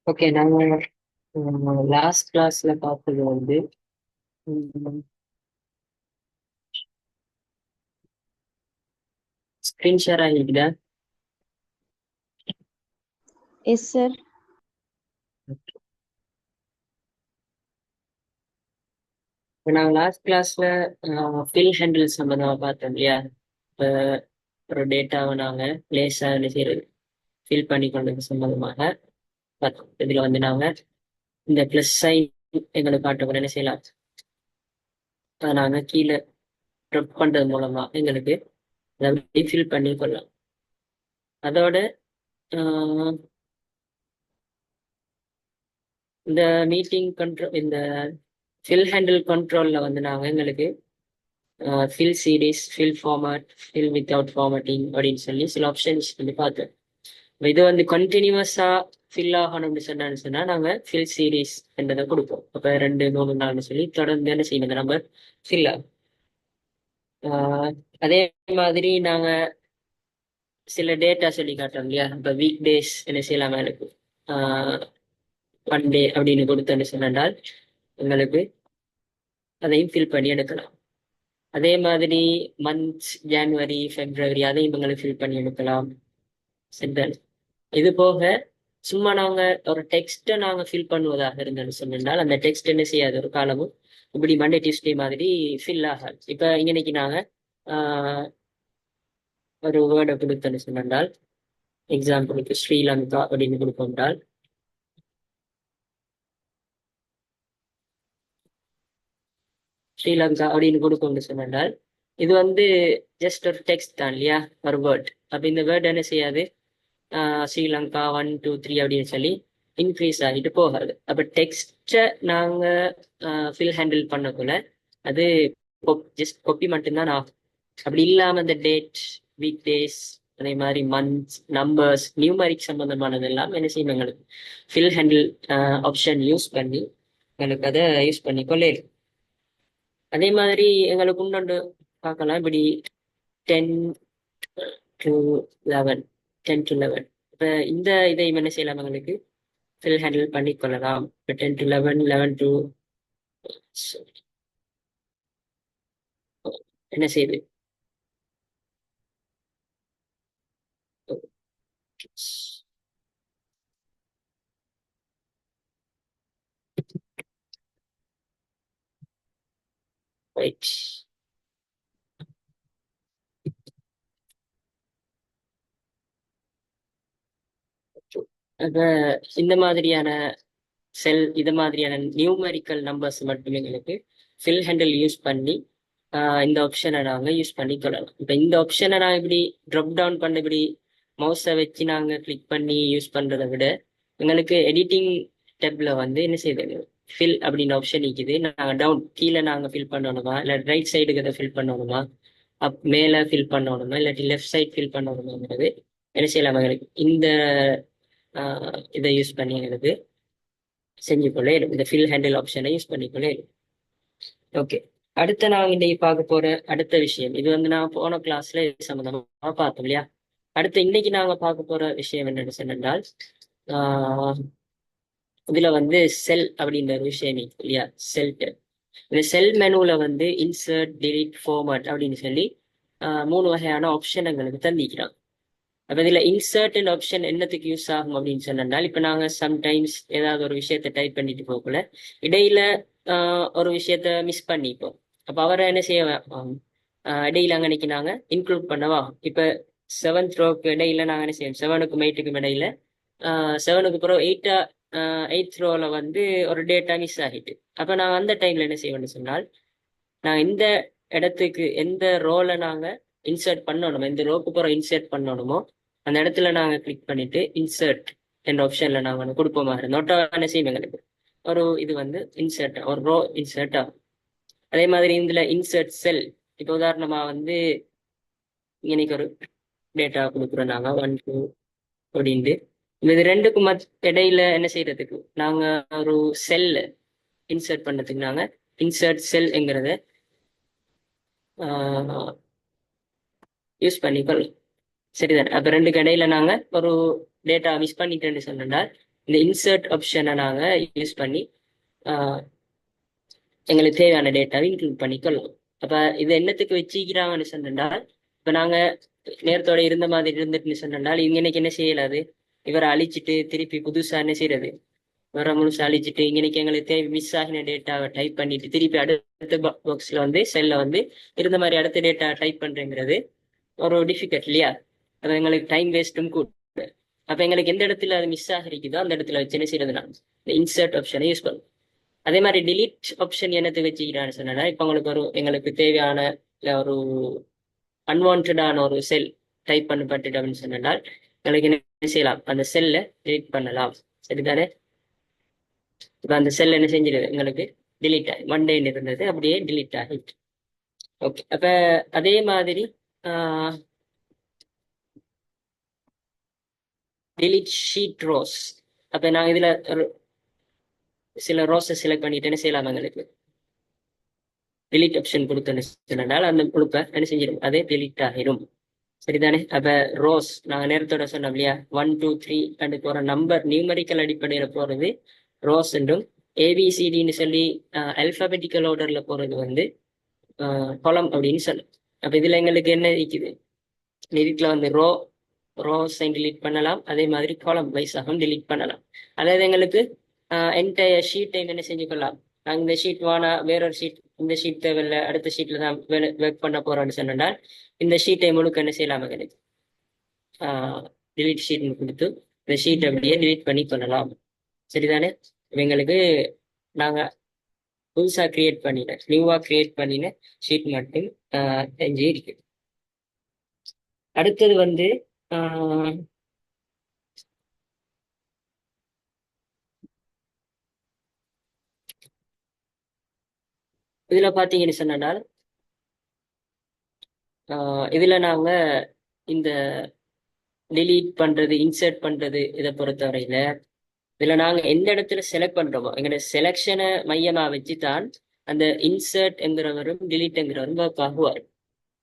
Okay, நாங்க last கிளாஸ்ல பார்த்தது வந்து ஸ்கிரீன் ஷேர் ஆகிக்குதா? Yes sir. இப்போ நாங்கள் லாஸ்ட் கிளாஸ்ல ஃபில் ஹேண்டில் சம்பந்தமா பார்த்தோம் இல்லையா? இப்போ ஒரு டேட்டாவை நாங்கள் லேசாக என்ன செய்யறது, ஃபில் பண்ணி கொண்டது சம்பந்தமாக பார்த்தோம். இதில் வந்து நாங்கள் இந்த ப்ளஸ் சைன் எங்களுக்கு காட்டக்கூட என்ன செய்யலாம், அதை நாங்கள் கீழே ட்ரப் பண்ணுறது மூலமா எங்களுக்கு அதை ஃபில் பண்ணி கொள்ளலாம். அதோட இந்த மீட்டிங் கண்ட்ரோல், இந்த ஃபில் ஹேண்டில் கண்ட்ரோல்ல வந்து நாங்கள் எங்களுக்கு fill series, fill format, fill without formatting அப்படின்னு சொல்லி சில ஆப்ஷன்ஸ் வந்து பார்த்தோம். இது வந்து கண்டினியூஸா ஃபில் ஆகணும்னு சொன்னா நாங்கள் ஃபில் சீரீஸ் என்றதை கொடுப்போம். அப்போ 2, 3, 4 சொல்லி தொடர்ந்து என்ன செய்யணும், இந்த நம்பர் ஃபில் ஆகும். அதே மாதிரி நாங்க சில டேட்டா சொல்லி காட்டுறோம் இல்லையா? இப்போ வீக் டேஸ் என்ன செய்யலாமா, எனக்கு ஒன் டே அப்படின்னு கொடுத்தோன்னு சொன்னால் எங்களுக்கு அதையும் ஃபில் பண்ணி எடுக்கலாம். அதே மாதிரி மந்த்ஸ், ஜனவரி, பிப்ரவரி, அதையும் எங்களுக்கு ஃபில் பண்ணி எடுக்கலாம். சரிதானே? இது போக சும்மா நாங்க ஒரு டெக்ஸ்ட்டை நாங்க ஃபில் பண்ணுவதாக இருந்தோம்னு சொன்னால் அந்த டெக்ஸ்ட் என்ன செய்யாது, ஒரு காலமும் இப்படி மண்டே டியூஸ்டே மாதிரி ஃபில் ஆகாது. இப்போ இன்னைக்கு நாங்க ஒரு வேர்டை கொடுத்தோன்னு சொன்னால், எக்ஸாம்பிளுக்கு ஸ்ரீலங்கா அப்படின்னு கொடுப்போம்னால் ஸ்ரீலங்கா அப்படின்னு கொடுப்போம்னு சொன்னால் இது வந்து ஜஸ்ட் ஒரு டெக்ஸ்ட் தான் இல்லையா, ஒரு வேர்ட். அப்போ இந்த வேர்ட் என்ன செய்யாது, ஸ்ரீலங்கா 1, 2, 3 அப்படின்னு சொல்லி இன்க்ரீஸ் ஆகிட்டு போகாது. அப்போ டெக்ஸ்ட்டை நாங்கள் ஃபில் ஹேண்டில் பண்ணக்குள்ள அது ஜஸ்ட் கொப்பி மட்டும்தான் ஆகும். அப்படி இல்லாமல் இந்த டேட், வீக் டேஸ், அதே மாதிரி மந்த்ஸ், நம்பர்ஸ், நியூமரிக் சம்பந்தமானது எல்லாம் என்ன செய்யும், எங்களுக்கு ஃபில் ஹேண்டில் ஆப்ஷன் யூஸ் பண்ணி எங்களுக்கு அதை யூஸ் பண்ணி கொள்ளையிடும். அதே மாதிரி எங்களுக்கு இன்னொன்று பார்க்கலாம், இப்படி 10 to 11, 10 to 11. இப்போ இந்த இதை என்ன செய்யலாம், எங்களுக்கு ஃபில் ஹேண்டில் பண்ணி கொள்ளலாம். இப்போ 10 to 11, 11 to என்ன செய்யுது, ரைட். அப்ப இந்த மாதிரியான செல், இது மாதிரியான நியூமரிக்கல் நம்பர்ஸ் மட்டும் எங்களுக்கு ஃபில் ஹேண்டில் யூஸ் பண்ணி இந்த ஆப்ஷனை நாங்கள் யூஸ் பண்ணி கொள்ளலாம். இப்போ இந்த ஆப்ஷனை நான் இப்படி ட்ராப் டவுன் பண்ண, இப்படி மவுஸை வச்சு நாங்கள் கிளிக் பண்ணி யூஸ் பண்ணுறதை விட எங்களுக்கு எடிட்டிங் டெப்ல வந்து என்ன செய்யுது, ஃபில் அப்படின்னு ஆப்ஷன் இருக்குது. நாங்கள் டவுன் கீழே நாங்கள் ஃபில் பண்ணணுமா, இல்லை ரைட் சைடுக்கு அதை ஃபில் பண்ணணுமா, மேலே ஃபில் பண்ணணுமா, இல்லாட்டி லெஃப்ட் சைட் ஃபில் பண்ணணுமாங்கிறது என்ன செய்யலாம், எங்களுக்கு இந்த இதை யூஸ் பண்ணி எங்களுக்கு செஞ்சுக்கொள்ளே இந்த ஃபில் ஹேண்டில் ஆப்ஷனை யூஸ் பண்ணிக்கொள்ளே. ஓகே, அடுத்த நான் இன்னைக்கு பார்க்க போற அடுத்த விஷயம், இது வந்து நான் போன கிளாஸ்ல இது சம்பந்தமா பார்த்தோம் இல்லையா? அடுத்து இன்னைக்கு நாங்க பார்க்க போற விஷயம் என்னன்னு சொன்னால், இதுல வந்து செல் அப்படின்ற ஒரு விஷயம் இருக்கு இல்லையா? செல். இந்த செல் மெனுல வந்து இன்சர்ட், டிலீட், ஃபார்மட் அப்படின்னு சொல்லி 3 வகையான ஆப்ஷன் எங்களுக்கு தந்திக்கிறாங்க. அப்ப இதுல இன்சர்ட் ஆப்ஷன் என்னத்துக்கு யூஸ் ஆகும் அப்படின்னு சொன்னால், இப்ப நாங்க சம்டைம்ஸ் ஏதாவது ஒரு விஷயத்த டைப் பண்ணிட்டு போகல, இடையில ஒரு விஷயத்த மிஸ் பண்ணிப்போம். அப்ப அவரை என்ன செய்ய, இடையில அன்னைக்கு நாங்க இன்க்ளூட் பண்ணவா. இப்ப 7th ரோக்கு இடையில நாங்க என்ன செய்வோம், 7க்கும் 8க்கும் இடையில 7க்கு அப்புறம் 8th ரோல வந்து ஒரு டேட்டா மிஸ் ஆகிட்டு, அப்ப நாங்க அந்த டைம்ல என்ன செய்வோம்னு சொன்னால், நான் இந்த இடத்துக்கு எந்த ரோல நாங்க இன்சர்ட் பண்ணணுமோ, எந்த ரோக்கு போகிற இன்சர்ட் பண்ணணுமோ அந்த இடத்துல நாங்க கிளிக் பண்ணிட்டு இன்சர்ட் என்ற ஆப்ஷன்ல நாங்க வந்து கொடுப்போமா நோட்டா என்ன செய்யும், எங்களுக்கு ஒரு இது வந்து இன்சர்ட், ஒரு ரோ இன்சர்ட் ஆகும். அதே மாதிரி இதுல இன்சர்ட் செல், இப்போ உதாரணமா வந்து இன்னைக்கு ஒரு டேட்டா கொடுக்குறோம் நாங்க 1, 2 அப்படின்ட்டு. இது ரெண்டுக்கும் இடையில என்ன செய்யறதுக்கு நாங்க ஒரு செல் இன்சர்ட் பண்ணதுக்கு நாங்க இன்சர்ட் செல்ங்கிறத யூஸ் பண்ணிக்கொள்ளலாம். சரிதானே. அப்ப ரெண்டுக்கு இடையில நாங்க ஒரு டேட்டா மிஸ் பண்ணிட்டேன்னு சொன்னால் இந்த இன்சர்ட் ஆப்ஷனை நாங்க யூஸ் பண்ணி ஆஹ், எங்களுக்கு தேவையான டேட்டாவை இன்க்ளூட் பண்ணிக்கொள்ளலாம். அப்ப இது என்னத்துக்கு வச்சுக்கிறாங்கன்னு சொன்னால், இப்ப நாங்க நேரத்தோட இருந்த மாதிரி இருந்துட்டுன்னு சொன்னால் இங்க இன்னைக்கு என்ன செய்யலாது, இவரை அழிச்சிட்டு திருப்பி புதுசா என்ன செய்யறது, இவரை முழுசா அழிச்சிட்டு இன்னைக்கு எங்களுக்கு தேவை மிஸ் ஆகின டேட்டாவை டைப் பண்ணிட்டு திருப்பி அடுத்த பாக்ஸ்ல வந்து செல்ல வந்து இருந்த மாதிரி அடுத்த டேட்டா டைப் பண்றேங்கிறது ஒரு டிஃபிகல்ட் இல்லையா. அது எங்களுக்கு டைம் வேஸ்ட்டும் கூட. அப்ப எங்களுக்கு எந்த இடத்துல அது மிஸ் ஆகிருக்குதோ அந்த இடத்துல வச்சு என்ன செய்யறதுனா இந்த இன்சர்ட் ஆப்ஷனை யூஸ் பண்ணும். அதே மாதிரி delete ஆப்ஷன் என்னத்துக்கு வச்சுக்கிறான்னு சொன்னா, இப்ப உங்களுக்கு ஒரு எங்களுக்கு தேவையான இல்ல ஒரு அன்வான்டான ஒரு செல் டைப் பண்ணப்பட்டுட்டு அப்படின்னு சொன்னால் எங்களுக்கு என்ன செய்யலாம், அந்த செல்லை delete பண்ணலாம். சரிதானே. இப்ப அந்த செல் என்ன செஞ்சிருது எங்களுக்கு delete ஆகி மண்டேன்னு இருந்தது அப்படியே delete ஆகிட்டு. ஓகே. அப்ப அதே மாதிரி delete sheet rows. அப்ப நான் இதுல சில ரோஸை செலக்ட் பண்ணிட்டு என்ன செய்யலாம், எங்களுக்கு delete ஆப்ஷன் கொடுத்தேன்னு சொன்னால் அந்த குழுப்பை என்ன செஞ்சிடும், அதே delete ஆகிடும். சரிதானே. அப்ப ரோஸ் நாங்க நேரத்தோட சொன்னோம் இல்லையா, 1 2 3 அண்டு போற நம்பர் நியூமரிக்கல் அடிப்படையில போறது ரோஸ் என்றும், ஏபிசிடின்னு சொல்லி அல்பாபெட்டிக்கல் ஆர்டர்ல போறது வந்து கொலம் அப்படின்னு சொல்லும். அப்ப இதுல எங்களுக்கு என்ன இருக்குது, இதுல வந்து ரோஸ் delete பண்ணலாம், அதே மாதிரி காலம் வைஸாகவும் delete பண்ணலாம். அதாவது எங்களுக்கு என்டையர் ஷீட்டையும் என்ன செஞ்சுக்கலாம், நாங்கள் இந்த ஷீட் வானா வேறொரு ஷீட், இந்த ஷீட் தேவையில்லை அடுத்த ஷீட்ல தான் ஒர்க் பண்ண போறோம்னு சொன்னால் இந்த ஷீட்டை முழுக்க என்ன செய்யலாம், எனக்கு delete ஷீட்னு கொடுத்து இந்த ஷீட் அப்படியே delete பண்ணி கொள்ளலாம். சரிதானே. இவங்களுக்கு நாங்க புதுசா நியூவா கிரியேட் பண்ணின ஷீட் மட்டும் எஞ்சி இருக்கு. அடுத்தது வந்து இதுல பாத்தீங்கன்னு சொன்னால் இதுல நாங்க இந்த delete பண்றது இன்சர்ட் பண்றது இதை பொறுத்தவரையில இதுல நாங்க எந்த இடத்துல செலக்ட் பண்றோமோ எங்களோட செலக்ஷனை மையமா வச்சுதான் அந்த இன்சர்ட் என்கிறவரும் delete என்கிறவரும் ஒர்க் ஆகுவார்.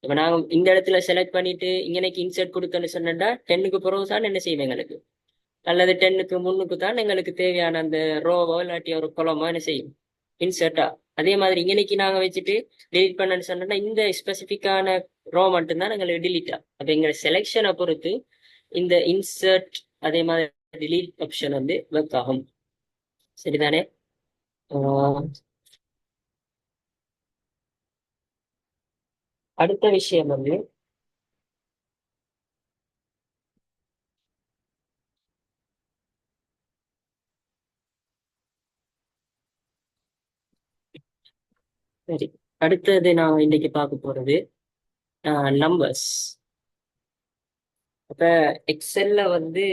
இப்ப நாங்க இந்த இடத்துல செலக்ட் பண்ணிட்டு இங்கனைக்கு இன்சர்ட் கொடுத்தோன்னு சொன்னா 10க்கு பிறகு தான் என்ன செய்யும் எங்களுக்கு, அல்லது 10க்கு முன்னுக்கு தான் எங்களுக்கு தேவையான அந்த ரோவோ இல்லாட்டி ஒரு கொலமோ என்ன செய்யும் இன்சர்ட்டா. அதே மாதிரி இங்கனைக்கு நாங்க வச்சுட்டு delete பண்ணன்னு சொன்னா இந்த ஸ்பெசிபிக்கான ரோ மட்டும்தான் எங்களுக்கு delete ஆகும். அப்ப எங்க செலெக்ஷனை பொறுத்து இந்த இன்சர்ட் அதே மாதிரி delete ஆப்ஷன் வந்து ஒர்க் ஆகும். சரிதானே. அடுத்த விஷயம் வந்து சரி, அடுத்தது நான் இன்னைக்கு பார்க்க போறது நம்பர்ஸ். அப்ப எக்ஸல்ல வந்து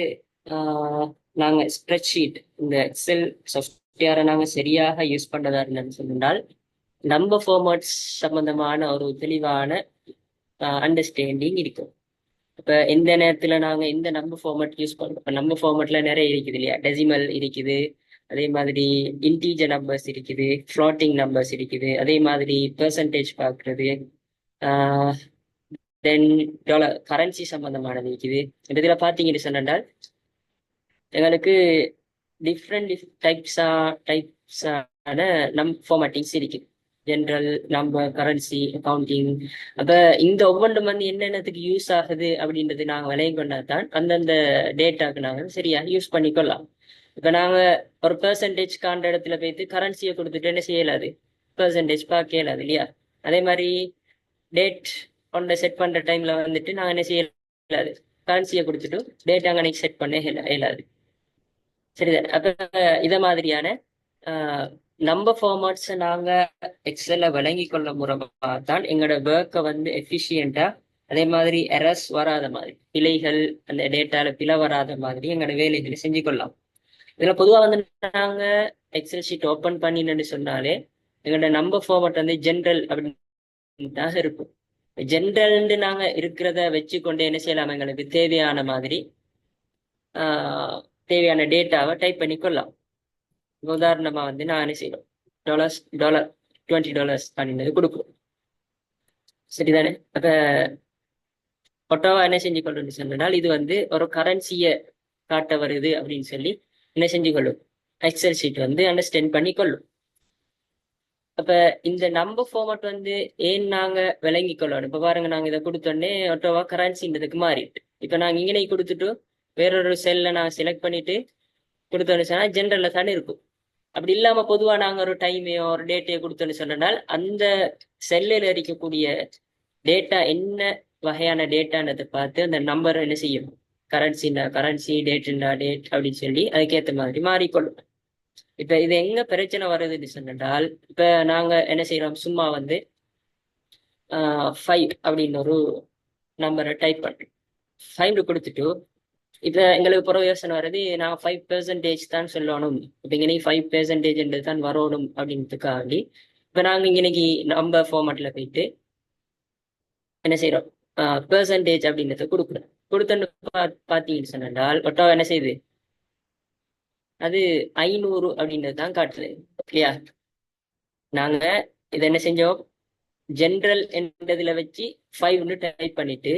நாங்க ஸ்ப்ரெட்ஷீட் இந்த எக்ஸல் சாஃப்ட்வேரை நாங்க சரியாக யூஸ் பண்றதா இருந்தேன்னு சொன்னால் நம்பர் ஃபார்மேட்ஸ் சம்பந்தமான ஒரு தெளிவான அண்டர்ஸ்டாண்டிங் இருக்கும். இப்ப எந்த நேரத்துல நாங்க எந்த நம்பர் ஃபார்மேட் யூஸ் பண்றோம், இப்ப நம்பர் ஃபார்மேட்ல நிறைய இருக்குது இல்லையா, டெசிமல் இருக்குது, அதே மாதிரி இன்டீஜர் நம்பர்ஸ் இருக்குது, ஃப்ளோட்டிங் நம்பர்ஸ் இருக்குது, அதே மாதிரி பெர்சன்டேஜ் பார்க்கறது, தென் டாலர் கரன்சி சம்பந்தமானது இருக்குது. இந்த இதுல பாத்தீங்கன்னு சொன்னால் எங்களுக்கு டிஃப்ரெண்ட் டைப்ஸான ஃபார்மேட்டிங்ஸ் இருக்குது. General number currency accounting. அப்ப இந்த ஒவ்வொன்றும் வந்து என்னென்னத்துக்கு யூஸ் ஆகுது அப்படின்றது நாங்க விலையும் கொண்டாதான் அந்தந்த டேட்டாக்கு நாங்க சரியா யூஸ் பண்ணிக்கொள்ளலாம். இப்ப நாங்க ஒரு பெர்சன்டேஜ் காண்ட இடத்துல போயிட்டு கரன்சியை கொடுத்துட்டு என்ன செய்யலாது, பெர்சன்டேஜ் பார்க்க இயலாது இல்லையா. அதே மாதிரி டேட் ஒன்றை செட் பண்ற டைம்ல வந்துட்டு நாங்க என்ன செய்யலாது, கரன்சியை கொடுத்துட்டு டேட் அங்கே செட் பண்ண இயலாது. சரிதான். அப்ப இத மாதிரியான நம்பர் ஃபார்மேட்ஸை நாங்க எக்ஸல்ல வழங்கி கொள்ள மூலமா தான் எங்களோட ஒர்க்கை வந்து எஃபிஷியண்டா, அதே மாதிரி எரர்ஸ் வராத மாதிரி, பிழைகள் அந்த டேட்டால பிழை வராத மாதிரி எங்களோட வேலைகளை செஞ்சு கொள்ளலாம். இதுல பொதுவா வந்து நாங்க எக்ஸல் ஷீட் ஓபன் பண்ணின்னு சொன்னாலே எங்களோட நம்பர் ஃபார்மேட் வந்து ஜென்ரல் அப்படின்னு இருக்கும். ஜென்ரல் நாங்க இருக்கிறத வச்சுக்கொண்டு என்ன செய்யலாம், எங்களுக்கு தேவையான மாதிரி தேவையான டேட்டாவை டைப் பண்ணி கொள்ளலாம். உதாரணமா வந்து நான் என்ன செய்யணும், டாலர் $20 அப்படின்றது கொடுக்கும். சரிதானே. அப்ப ஒட்டோவா என்ன செஞ்சு கொள்ளும்னு சொன்னால் இது வந்து ஒரு கரன்சியை காட்ட வருது அப்படின்னு சொல்லி என்ன செஞ்சு கொள்ளும், எக்ஸல் ஷீட் வந்து அண்டர்ஸ்டாண்ட் பண்ணி கொள்ளும். அப்ப இந்த நம்பர் ஃபார்மட் வந்து ஏன் நாங்க விளங்கி கொள்ளணும். இப்ப பாருங்க, நாங்க இதை கொடுத்தோடனே ஒட்டோவா கரன்சின்றதுக்கு மாறிட்டு, இப்ப நாங்க இங்கே கொடுத்துட்டு வேறொரு செல்ல நான் செலக்ட் பண்ணிட்டு கொடுத்தோன்னு சொன்னா ஜென்ரல்ல தானே இருக்கும். அப்படி இல்லாம பொதுவா நாங்க ஒரு டைமையோ ஒரு டேட்டையோ கொடுத்தோன்னு சொன்னால் அந்த செல்லில் இருக்கக்கூடிய டேட்டா என்ன வகையான டேட்டான்றதை பார்த்து அந்த நம்பர் என்ன செய்யும், கரன்சின்னா கரன்சி, டேட்னா டேட் அப்படின்னு சொல்லி அதுக்கேற்ற மாதிரி மாறிக்கொள்ளும். இப்ப இது எங்க பிரச்சனை வருதுன்னு சொன்னால், இப்ப நாங்க என்ன செய்யறோம், சும்மா வந்து 5 அப்படின்னு ஒரு நம்பரை டைப் பண்றோம். 5 கொடுத்துட்டு இப்ப எங்களுக்கு புற யோசனை வருது, நான் 5% தான் சொல்லணும், இப்ப இங்கே 5% தான் வரணும் அப்படின்றதுக்காண்டி இப்ப நாங்க இன்னைக்கு நம்பர் ஃபார்மேட்ல போயிட்டு என்ன செய்யறோம், பெர்சன்டேஜ் அப்படின்றத கொடுக்குறோம். கொடுத்தோன்னு பாத்தீங்கன்னு சொன்னால் ஒட்டாவா என்ன செய்யுது, அது 500 அப்படின்றது தான் காட்டுது. ஓகேயா, நாங்க இதை என்ன செஞ்சோம், ஜென்ரல் என்றதுல வச்சு 5ன்னு டைப் பண்ணிட்டு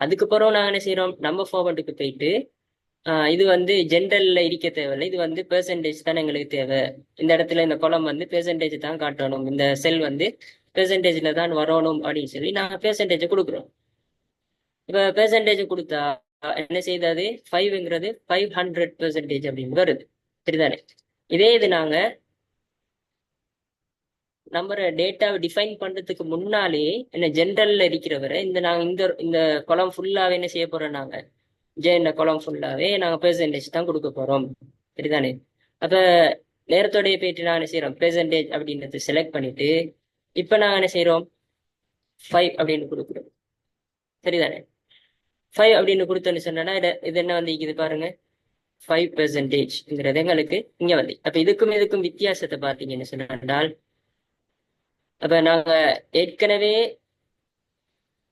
அதுக்கப்புறம் நாங்க என்ன செய்யறோம், நம்ம ஃபார்மட்டுக்கு போயிட்டு இது வந்து ஜென்ரல்ல இருக்க தேவையில்லை, இது வந்து பெர்சன்டேஜ் தான் எங்களுக்கு தேவை, இந்த இடத்துல இந்த column வந்து பெர்சன்டேஜ் தான் காட்டணும், இந்த செல் வந்து பெர்சன்டேஜ்ல தான் வரணும் அப்படின்னு சொல்லி நாங்க பெர்சன்டேஜ் கொடுக்குறோம். இப்ப பெர்சன்டேஜ் கொடுத்தா என்ன செய்தாது, 5ங்கிறது 500% அப்படின்னு வருது. சரிதானே? இதே இது நாங்க நம்பரை டேட்டாவை டிஃபைன் பண்றதுக்கு முன்னாலே என்ன ஜென்ரல்ல இருக்கிறவரை இந்த நாங்க இந்த கொலம் ஃபுல்லாவே என்ன செய்ய போறோம், நாங்க இந்த கொலம் ஃபுல்லாவே நாங்க பெர்சன்டேஜ் தான் கொடுக்க போறோம். சரிதானே? அப்ப நேரத்தோடைய போயிட்டு நாங்க என்ன செய்யறோம், பெர்சன்டேஜ் அப்படின்றத செலக்ட் பண்ணிட்டு இப்ப நாங்க என்ன செய்யறோம், 5 அப்படின்னு கொடுக்குறோம். சரிதானே? 5 அப்படின்னு கொடுத்தோன்னு சொன்னா இது என்ன வந்து இது பாருங்க, 5%ங்கிறது எங்களுக்கு இங்க வந்து. அப்ப இதுக்கும் வித்தியாசத்தை பார்த்தீங்கன்னு சொன்னால், அப்ப நாங்க ஏற்கனவே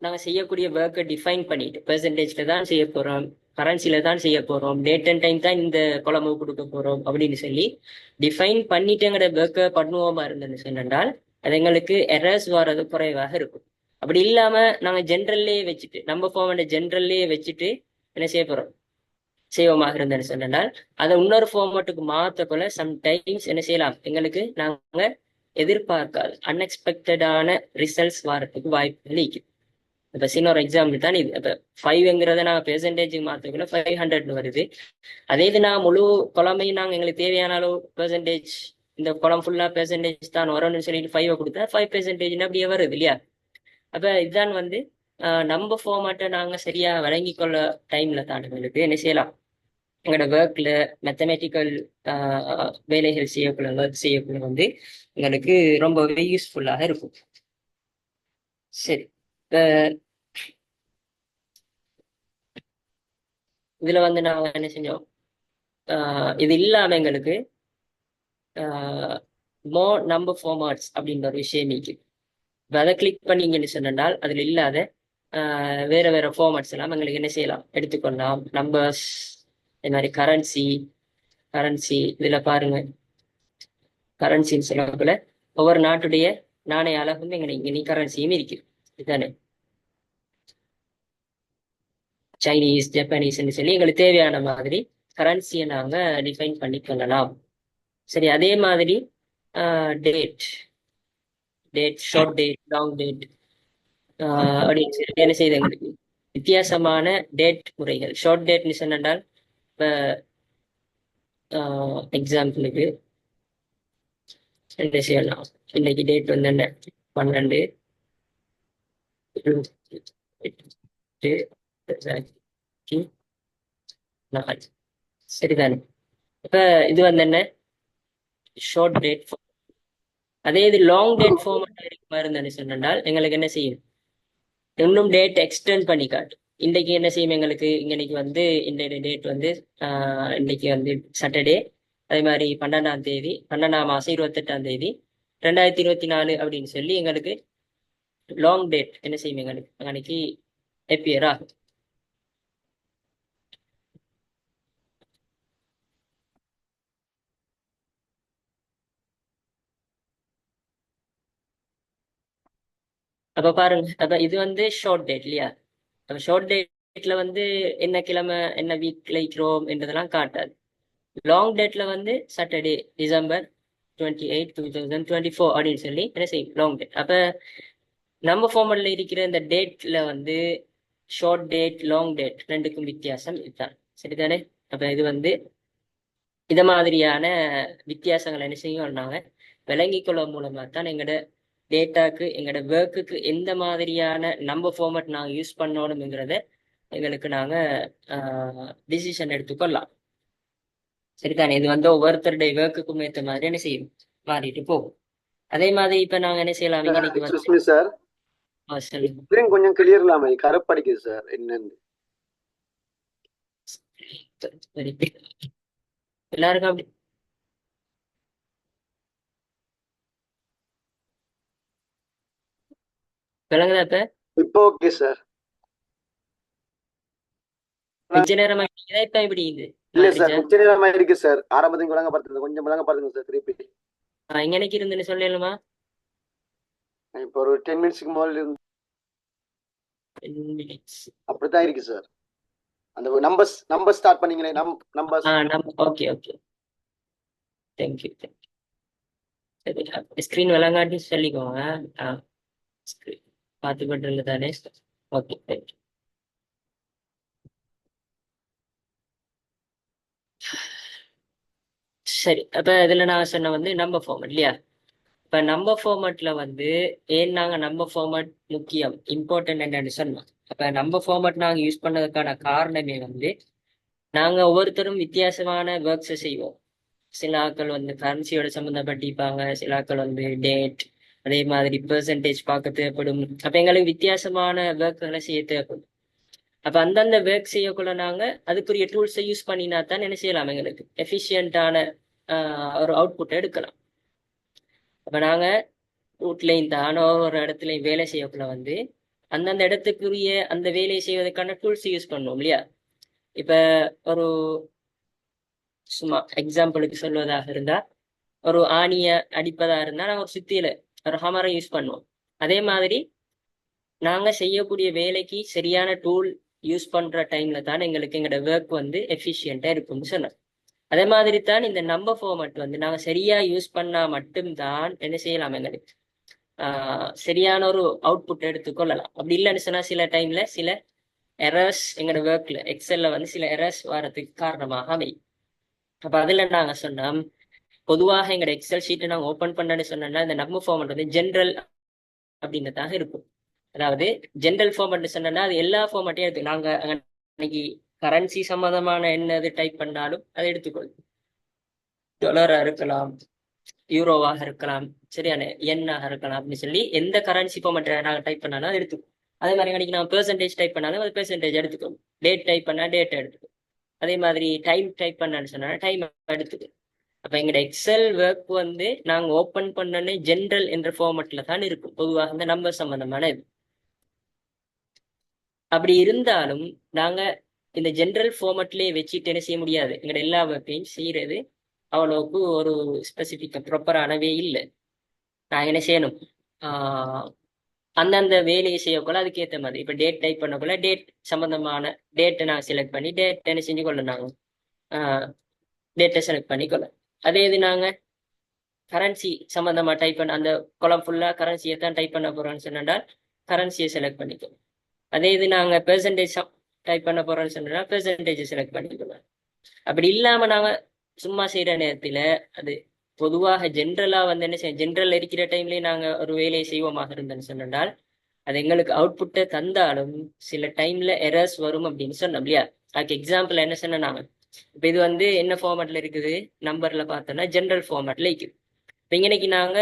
நாங்க செய்யக்கூடிய ஒர்க்கை டிஃபைன் பண்ணிட்டு பெர்சன்டேஜ்ல தான் செய்ய போறோம், கரன்சில தான் செய்ய போறோம், டேட் அண்ட் டைம் தான் இந்த குழம்பு கொடுக்க போறோம் அப்படின்னு சொல்லி டிஃபைன் பண்ணிட்டுங்கிற ஒர்க்கை பண்ணுவோமா இருந்ததுன்னு சொன்னால் அது எங்களுக்கு எரர்ஸ் வர்றது குறைவாக இருக்கும். அப்படி இல்லாம நாங்க ஜென்ரல்லே வச்சுட்டு நம்ம ஃபார்மேட்டை ஜென்ரல்லே வச்சுட்டு என்ன செய்ய போறோம், செய்வோமாக இருந்தேன்னு சொன்னால் அதை இன்னொரு ஃபார்மேட்டுக்கு மாற்றக்குள்ள சம்டைம்ஸ் என்ன செய்யலாம், எங்களுக்கு நாங்க எதிர்பார்க்காது அன்எக்ஸ்பெக்டடான ரிசல்ட்ஸ் வரதுக்கு வாய்ப்புகள் இருக்குது. இப்ப சின்ன ஒரு எக்ஸாம்பிள் தான் இது. இப்ப 5ங்கிறத நான் பெர்சன்டேஜ் மாற்றக்குள்ள 500 வருது. அதே இது நான் முழு குழம்பையும் நாங்க எங்களுக்கு தேவையான அளவு பெர்சன்டேஜ், இந்த குளம் ஃபுல்லா பெர்சன்டேஜ் தான் வரணும்னு சொல்லிட்டு 5 கொடுத்தா 5% அப்படியே வருது இல்லையா? அப்ப இதுதான் வந்து நம்ம ஃபார்மேட்டை நாங்க சரியா வழங்கி கொள்ள டைம்ல தான் எங்களுக்கு என்ன செய்யலாம், எங்களோட ஒர்க்ல மேத்தமெட்டிக்கல் வேலைகள் செய்யக்குள்ள ஒர்க் செய்யக்குள்ள வந்து எங்களுக்கு ரொம்பவே யூஸ்ஃபுல்லாக இருக்கும். சரி, இதுல வந்து நாங்க என்ன செஞ்சோம், இது இல்லாம எங்களுக்கு மோர் நம்பர் ஃபார்மேட்ஸ் அப்படின்ற ஒரு விஷயம் இருக்கு. அதை கிளிக் பண்ணீங்கன்னு சொன்னால் அதுல இல்லாத வேற வேற ஃபார்மேட்ஸ் எல்லாம் எங்களுக்கு என்ன செய்யலாம், எடுத்துக்கொள்ளலாம். நம்பர்ஸ், இது மாதிரி கரன்சி. இதுல பாருங்க, கரன்சின்னு சொல்லக்குள்ள ஒவ்வொரு நாட்டுடைய நாணய அழகும் இங்க கரன்சியும் இருக்கு. இதுதானே சைனீஸ், ஜப்பானீஸ்ன்னு சொல்லி எங்களுக்கு தேவையான மாதிரி கரன்சியை நாங்க டிஃபைன் பண்ணி கொள்ளலாம். சரி, அதே மாதிரி date, short date, long date அப்படின்னு சொல்லி என்ன செய்யுது, எங்களுக்கு வித்தியாசமான டேட் முறைகள். ஷார்ட் டேட்னு சொன்னால் இப்ப எக்ஸாம்பிளுக்கு என்ன செய்யலாம், இன்னைக்கு டேட் வந்து என்ன, 12 4. சரிதானே? இப்ப இது வந்து என்ன, ஷார்ட் டேட். அதே இது லாங் டேட் ஃபார்மேட் இருக்குமா இருந்தேன்னு சொன்னால் எங்களுக்கு என்ன செய்யும், இன்னும் டேட் எக்ஸ்டெண்ட் பண்ணி காட்டு. இன்னைக்கு என்ன செய்யும், எங்களுக்கு இன்னைக்கு வந்து இந்த டேட் வந்து இன்னைக்கு வந்து சாட்டர்டே, அதே மாதிரி 12ஆம் தேதி 12ஆம் மாசம் 28ஆம் தேதி 2024 அப்படின்னு சொல்லி எங்களுக்கு லாங் டேட் என்ன செய்யும், எங்களுக்கு அன்னைக்கு எப்பியர் ஆகும். அப்ப பாருங்க, அப்ப இது வந்து ஷார்ட் டேட் இல்லையா? அப்ப ஷார்ட் டேட்ல வந்து என்ன கிழமை என்ன வீக்ல இருக்கிறோம் என்றதெல்லாம் காட்டாது. லாங் டேட்ல வந்து சாட்டர்டே டிசம்பர் 28 2024 அப்படின்னு சொல்லி என்ன செய்யும் லாங் டேட். அப்ப நம்ம ஃபார்மட்ல இருக்கிற இந்த டேட்ல வந்து ஷார்ட் டேட் லாங் டேட் ரெண்டுக்கும் வித்தியாசம் இதுதான். சரிதானே? அப்ப இது வந்து இத மாதிரியான வித்தியாசங்கள் என்ன செய்யும் நாங்க விளங்கிக் கொள்ள மூலமா தான் எங்களோட டேட்டாக்கு எங்களோட ஒர்க்குக்கு எந்த மாதிரியான நம்ம ஃபார்மட் நாங்கள் யூஸ் பண்ணணுங்கிறத எங்களுக்கு நாங்க டிசிஷன் எடுத்துக்கொள்ளலாம். சரிதானே? இது வந்து ஒவ்வொருத்தருடைய ஒர்க்குக்கும் ஏற்ற மாதிரி என்ன செய்யும் மாறிட்டு போகும். அதே மாதிரி இப்ப நாங்க என்ன செய்யலாம் இன்னைக்கு எக்ஸ்கியூஸ் வந்து மீ சார், சொல்லுங்க. ஸ்க்ரீன் கொஞ்சம் கிளியர் இல்லாம கருப்படிக்குது சார் என்னன்னு. சரி, எல்லாருக்கும் அப்படி விளங்குதா? இப்ப இப்போ ஓகே சார். கொஞ்ச நேரமா இதா இப்ப இப்படி இது இல்ல சார், மாத்திச்சா? மிச்ச நேரமா இருக்கு சார். ஆரம்பத்துக்கு விளங்க பார்த்துங்க, கொஞ்சம் விளங்க பாருங்க சார் திருப்பி. இங்கனைக்கு இருந்துன்னு சொல்லலுமா? இப்போ ஒரு 10 மினிட்ஸ்க்கு முதல்ல இருந்து 10 minutes. அப்படித்தான் இருக்கு சார். அந்த நம்பர் ஸ்டார்ட் பண்ணீங்களே நம்பர்ஸ். Okay okay, thank you. சரி, ஸ்கிரீன் விளங்காட்டி சொல்லிக்கோங்க. ஸ்கிரீன் பார்த்து பண்றது தானே? Okay, thank you. சரி, அப்ப இதுல நான் சொன்ன வந்து நம்பர் ஃபார்மட் இல்லையா? இப்ப நம்பர் ஃபார்மட்ல வந்து ஏன் நாங்க நம்பர் ஃபார்மட் முக்கியம் இம்பார்ட்டன்ட் என்னன்னு சொன்னோம். அப்ப நம்பர் ஃபார்மட் நாங்க யூஸ் பண்ணதுக்கான காரணமே வந்து நாங்க ஒவ்வொருத்தரும் வித்தியாசமான ஒர்க்ஸை செய்வோம். சில ஆட்கள் வந்து கரன்சியோட சம்மந்தப்பட்டிருப்பாங்க, சில ஆட்கள் வந்து டேட், அதே மாதிரி பெர்சன்டேஜ் பார்க்க தேவைப்படும். அப்ப எங்களுக்கு வித்தியாசமான ஒர்க்குகளை செய்ய தேவைப்படும். அப்ப அந்தந்த ஒர்க் செய்யக்குள்ள நாங்க அதுக்குரிய டூல்ஸை யூஸ் பண்ணினா தான் என்ன செய்யலாம், எங்களுக்கு எஃபிஷியன்டான ஒரு அவுட்புட் எடுக்கலாம். அப்ப நாங்க வீட்லையும் தானோ ஒரு இடத்துலையும் வேலை செய்யக்குள்ள வந்து அந்தந்த இடத்துக்குரிய அந்த வேலையை செய்வதற்கான டூல்ஸ் யூஸ் பண்ணுவோம் இல்லையா? இப்ப ஒரு சும்மா எக்ஸாம்பிளுக்கு சொல்வதாக இருந்தா, ஒரு ஆணிய அடிப்பதா இருந்தா நாங்க ஒரு சுத்தியில ஒரு ஹமரை யூஸ் பண்ணுவோம். அதே மாதிரி நாங்க செய்யக்கூடிய வேலைக்கு சரியான டூல் யூஸ் பண்ற டைம்ல தான் எங்களுக்கு எங்களோட ஒர்க் வந்து எஃபிஷியண்டா இருக்கும்னு சொன்னோம். அதே மாதிரி தான் இந்த நம்பர் ஃபார்மட் வந்து நாங்க சரியா யூஸ் பண்ணா மட்டும்தான் என்ன செய்யலாம், எங்களுக்கு சரியான ஒரு அவுட்புட் எடுத்துக்கொள்ளலாம். அப்படி இல்லைன்னு சொன்னா சில டைம்ல சில எரர்ஸ் எங்களோட ஒர்க்ல எக்ஸல்ல வந்து சில எரர்ஸ் வரதுக்கு காரணமாக அமையும். அப்ப அதுல நாங்க சொன்னோம், பொதுவாக எங்களோட எக்ஸல் ஷீட்டை நாங்க ஓபன் பண்ணேன்னு சொன்னோம்னா இந்த நம்பர் ஃபார்மட் வந்து ஜென்ரல் அப்படின்றதாக இருக்கும். அதாவது ஜென்ரல் ஃபார்மட்னு சொன்னா அது எல்லா ஃபார்மட்டையும் எடுத்து நாங்க அன்னைக்கு கரன்சி சம்பந்தமான என்னது டைப் பண்ணாலும் அதை எடுத்துக்கொள்ளும். டாலரா இருக்கலாம், யூரோவாக இருக்கலாம், சரியான எண்ணாக இருக்கலாம் அப்படின்னு சொல்லி எந்த கரன்சி ஃபார்மட் நாங்கள் டைப் பண்ணாலும் அதை எடுத்துக்கும். அதே மாதிரி அன்னைக்கு நான் பெர்சன்டேஜ் டைப் பண்ணாலும் அது பெர்சன்டேஜ் எடுத்துக்கும். டேட் டைப் பண்ணா டேட் எடுத்துக்கும். அதே மாதிரி டைம் டைப் பண்ணான்னு சொன்னா டைம் எடுத்துக்கும். அப்ப எங்களோட எக்ஸல் ஒர்க் வந்து நாங்க ஓபன் பண்ணனே ஜென்ரல் என்ற ஃபார்மட்ல தான் இருக்கும், பொதுவாக இந்த நம்பர் சம்பந்தமான இது. அப்படி இருந்தாலும் நாங்க இந்த ஜென்ரல் ஃபார்மட்லயே வச்சுட்டு என்ன செய்ய முடியாது, எங்களோட எல்லா ஒர்க்கையும் செய்யறது அவ்வளவுக்கு ஒரு ஸ்பெசிபிக் ப்ராப்பரானவே இல்லை. நாங்க என்ன செய்யணும், அந்தந்த வேலையை செய்யக்குள்ள அதுக்கேற்ற மாதிரி இப்ப டேட் டைப் பண்ணக்குள்ள டேட் சம்பந்தமான டேட்டை நான் செலக்ட் பண்ணி டேட் என்ன செஞ்சு கொள்ள நாங்க டேட்டை செலக்ட் பண்ணிக்கொள்ள. அதே இது நாங்க கரன்சி சம்பந்தமா டைப் பண்ண அந்த குளம் ஃபுல்லா கரன்சியை தான் டைப் பண்ண போறோம்னு சொன்னால் கரன்சியை செலக்ட் பண்ணிக்கணும். அதே இது நாங்க பெர்சன்டேஜ் டைப் பண்ண போறோம்னு சொன்னா பெர்சன்டேஜ் செலக்ட் பண்ணிக்கணும். அப்படி இல்லாம நாங்க சும்மா செய்யற நேரத்துல அது பொதுவாக ஜென்ரலா வந்து என்ன செய்ய ஜென்ரல் இருக்கிற டைம்லயே நாங்க ஒரு வேலையை செய்வோமாக இருந்தேன்னு சொன்னால் அது எங்களுக்கு அவுட்புட்டை தந்தாலும் சில டைம்ல எரர்ஸ் வரும் அப்படின்னு சொன்னோம் இல்லையா? அதுக்கு எக்ஸாம்பிள் என்ன சொன்ன நாங்க இப்ப இது வந்து என்ன ஃபார்மேட்ல இருக்குது, நம்பர்ல பார்த்தோம்னா ஜென்ரல் ஃபார்மேட்ல இருக்குது. இப்ப இன்னைக்கு நாங்க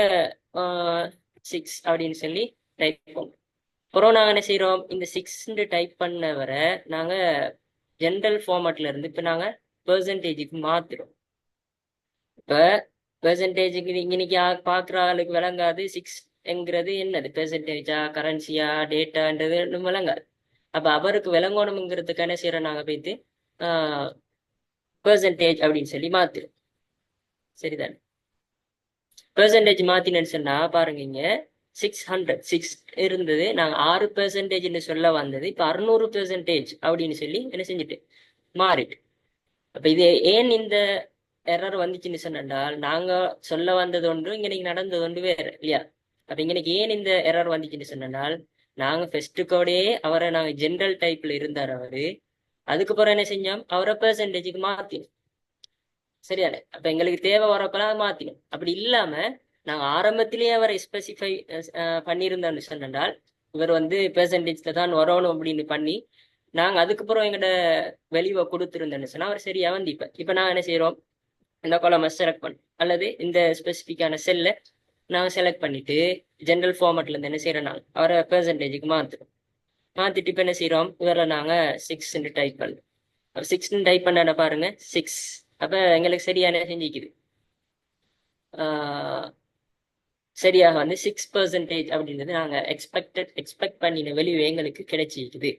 6 அப்படின்னு சொல்லி டைப் பண்ணுவோம். அப்புறம் நாங்க என்ன செய்யறோம், இந்த 6 டைப் பண்ண வர நாங்க ஜென்ரல் ஃபார்மேட்ல இருந்து இப்ப நாங்க பெர்சன்டேஜுக்கு மாத்துறோம். இப்ப பெர்சன்டேஜுக்கு இன்னைக்கு பாக்குற ஆளுக்கு விளங்காது 6ங்கிறது என்னது, பெர்சன்டேஜா கரன்சியா டேட்டான்றது விளங்காது. அப்ப அவருக்கு விளங்கணுங்கிறதுக்கு என்ன செய்யறோம், நாங்க போயிட்டு பெர்சன்டேஜ் அப்படின்னு சொல்லி மாத்திரும். சரிதானே? பெர்சன்டேஜ் மாத்தினு சொன்னா பாருங்க, இங்க 6 இருந்தது, நாங்க 6% சொல்ல வந்தது, இப்ப 600% அப்படின்னு சொல்லி என்ன செஞ்சுட்டு மாறிட்டு. அப்ப இது ஏன் இந்த எரர் வந்துச்சுன்னு சொன்னால், நாங்க சொல்ல வந்தது ஒன்று, இங்க நடந்தது ஒன்று வேற இல்லையா? அப்ப இங்க ஏன் இந்த எரர் வந்துச்சுன்னு சொன்னால், நாங்க ஃபர்ஸ்ட் கோடே அவரை நாங்க ஜெனரல் டைப்ல இருந்தார் அவரு, அதுக்கப்புறம் என்ன செஞ்சோம், அவரை பெர்சன்டேஜுக்கு மாத்தினோம். சரியானே? அப்ப எங்களுக்கு தேவை வரப்பெல்லாம் மாத்தினோம். அப்படி இல்லாம நாங்க ஆரம்பத்திலேயே அவரை ஸ்பெசிஃபை பண்ணியிருந்தோம்னு சொன்னால், இவர் வந்து பெர்சன்டேஜ்ல தான் வரணும் அப்படின்னு பண்ணி நாங்க அதுக்கப்புறம் எங்கட வெளிவை கொடுத்துருந்தோம்னு சொன்னா அவர் சரியா வந்து இப்ப நாங்க என்ன செய்யறோம், இந்த காலமை செலக்ட் பண்ணோம், அல்லது இந்த ஸ்பெசிஃபிக்கான செல்லை நாங்க செலக்ட் பண்ணிட்டு ஜென்ரல் ஃபார்மேட்ல இருந்து என்ன செய்யறோம், நாங்க அவரை பெர்சன்டேஜுக்கு மாத்துறோம். மாத்திட்டு இப்ப என்ன செய்யறோம், இவரை நாங்க 6 டைப் பண்ணோம். 6 டைப் பண்ண பாருங்க 6. அப்ப எங்களுக்கு சரியான செஞ்சிக்குது, சரியாக வந்து 6% அப்படின்றது நாங்க எக்ஸ்பெக்ட் பண்ணின வெளியே எங்களுக்கு கிடைச்சிக்குது.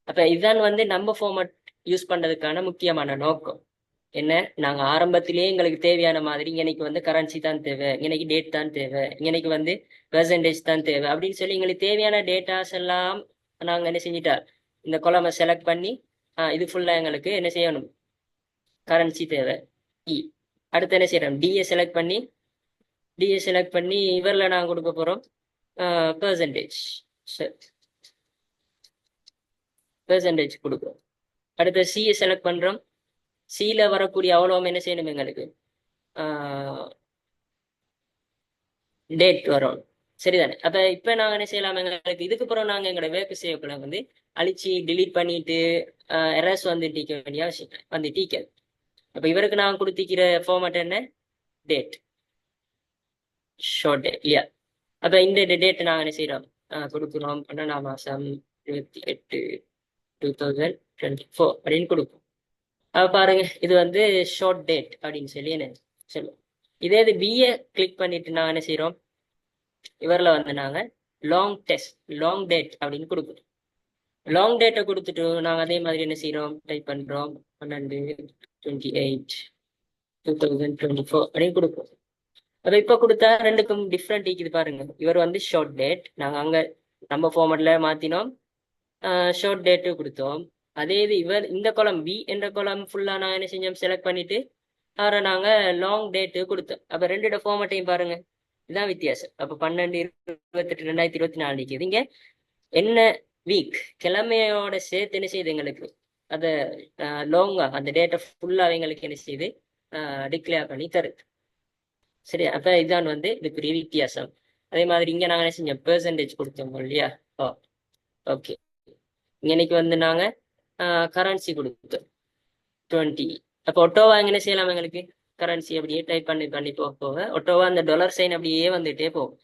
அப்ப இதுதான் வந்து நம்ம ஃபார்மட் யூஸ் பண்றதுக்கான முக்கியமான நோக்கம். என்ன, நாங்க ஆரம்பத்திலேயே எங்களுக்கு தேவையான மாதிரி இன்னைக்கு வந்து கரன்சி தான் தேவை, இன்னைக்கு டேட் தான் தேவை, இன்னைக்கு வந்து பெர்சன்டேஜ் தான் தேவை அப்படின்னு சொல்லி எங்களுக்கு தேவையான டேட்டாஸ் எல்லாம் நாங்க என்ன செஞ்சிட்டா இந்த கொலமை செலக்ட் பண்ணி இது ஃபுல்லா எங்களுக்கு என்ன செய்யணும், கரன்சி தேவை இ. அடுத்து என்ன செய்யறோம், டிஏ செலக்ட் பண்ணி இவர்ல நாங்க கொடுக்க போறோம் பெர்சன்டேஜ் கொடுக்குறோம். அடுத்து சிஏ செலக்ட் பண்றோம், சில வரக்கூடிய அவ்வளவு என்ன செய்யணும், எங்களுக்கு டேட் வரும். சரிதானே? அப்ப இப்ப நாங்க என்ன செய்யலாம், எங்களுக்கு இதுக்கப்புறம் நாங்க எங்களோட வேக்கு செய்யக்குள்ள வந்து அழிச்சு டிலீட் பண்ணிட்டு எரர்ஸ் வந்து டீக்க வேண்டிய அவசியம் வந்து டீக்காது. அப்ப இவருக்கு நான் கொடுத்திக்கிற ஃபார்மேட் என்ன, டேட், ஷார்ட் டேட் இல்லையா? அப்ப இந்த டேட் நாங்க என்ன செய்யறோம், கொடுக்குறோம் 12ஆம் மாசம் 28 2024 அப்படின்னு கொடுப்போம். பாருங்க, இது வந்து ஷார்ட் டேட் அப்படின்னு சொல்லி என்ன சொல்லுவோம். இதே இது பிஏ கிளிக் பண்ணிட்டு நாங்க என்ன செய்யறோம், இவரில் வந்து நாங்க லாங் டேட் அப்படின்னு கொடுக்குறோம். லாங் டேட்டை கொடுத்துட்டு நாங்க அதே மாதிரி என்ன செய்யறோம், டைப் பண்றோம் 12/28/2024 அப்படின்னு கொடுப்போம். அப்ப இப்ப கொடுத்தா ரெண்டுக்கும் டிஃப்ரெண்ட் இருக்குது பாருங்க. இவர் வந்து ஷார்ட் டேட், நாங்க அங்க நம்ம ஃபார்மட்ல மாத்தினோம், ஷார்ட் டேட்டு கொடுத்தோம். அதே இது இவர் இந்த காலம் பி என்ற காலம் ஃபுல்லா நாங்க என்ன செஞ்சோம், செலக்ட் பண்ணிட்டு அவரை நாங்க லாங் டேட்டு கொடுத்தோம். அப்ப ரெண்டோட ஃபார்மட்டையும் பாருங்க, இதுதான் வித்தியாசம். அப்ப 12/28/2024 நிற்குது. இங்க என்ன வீக் கிழமையோட சேர்த்து என்ன செய்யுது எங்களுக்கு அத லாங்கா அந்த டேட்டை ஃபுல்லா எங்களுக்கு என்ன செய்யுது டிக்ளேர் பண்ணி தருது. சரி, அப்ப இதுதான் வந்து இதுக்குரிய வித்தியாசம். அதே மாதிரி இங்க நாங்க என்ன செஞ்சோம், பெர்சன்டேஜ் கொடுத்தோம் இல்லையா? ஓகே, இன்னைக்கு வந்து நாங்க கரன்சி கொடுத்தோம் 20. அப்ப ஒட்டோவா என்ன செய்யலாம், எங்களுக்கு கரன்சி அப்படியே டைப் பண்ணி போக ஒட்டோவா அந்த டாலர் சைன் அப்படியே வந்துட்டே போகும்.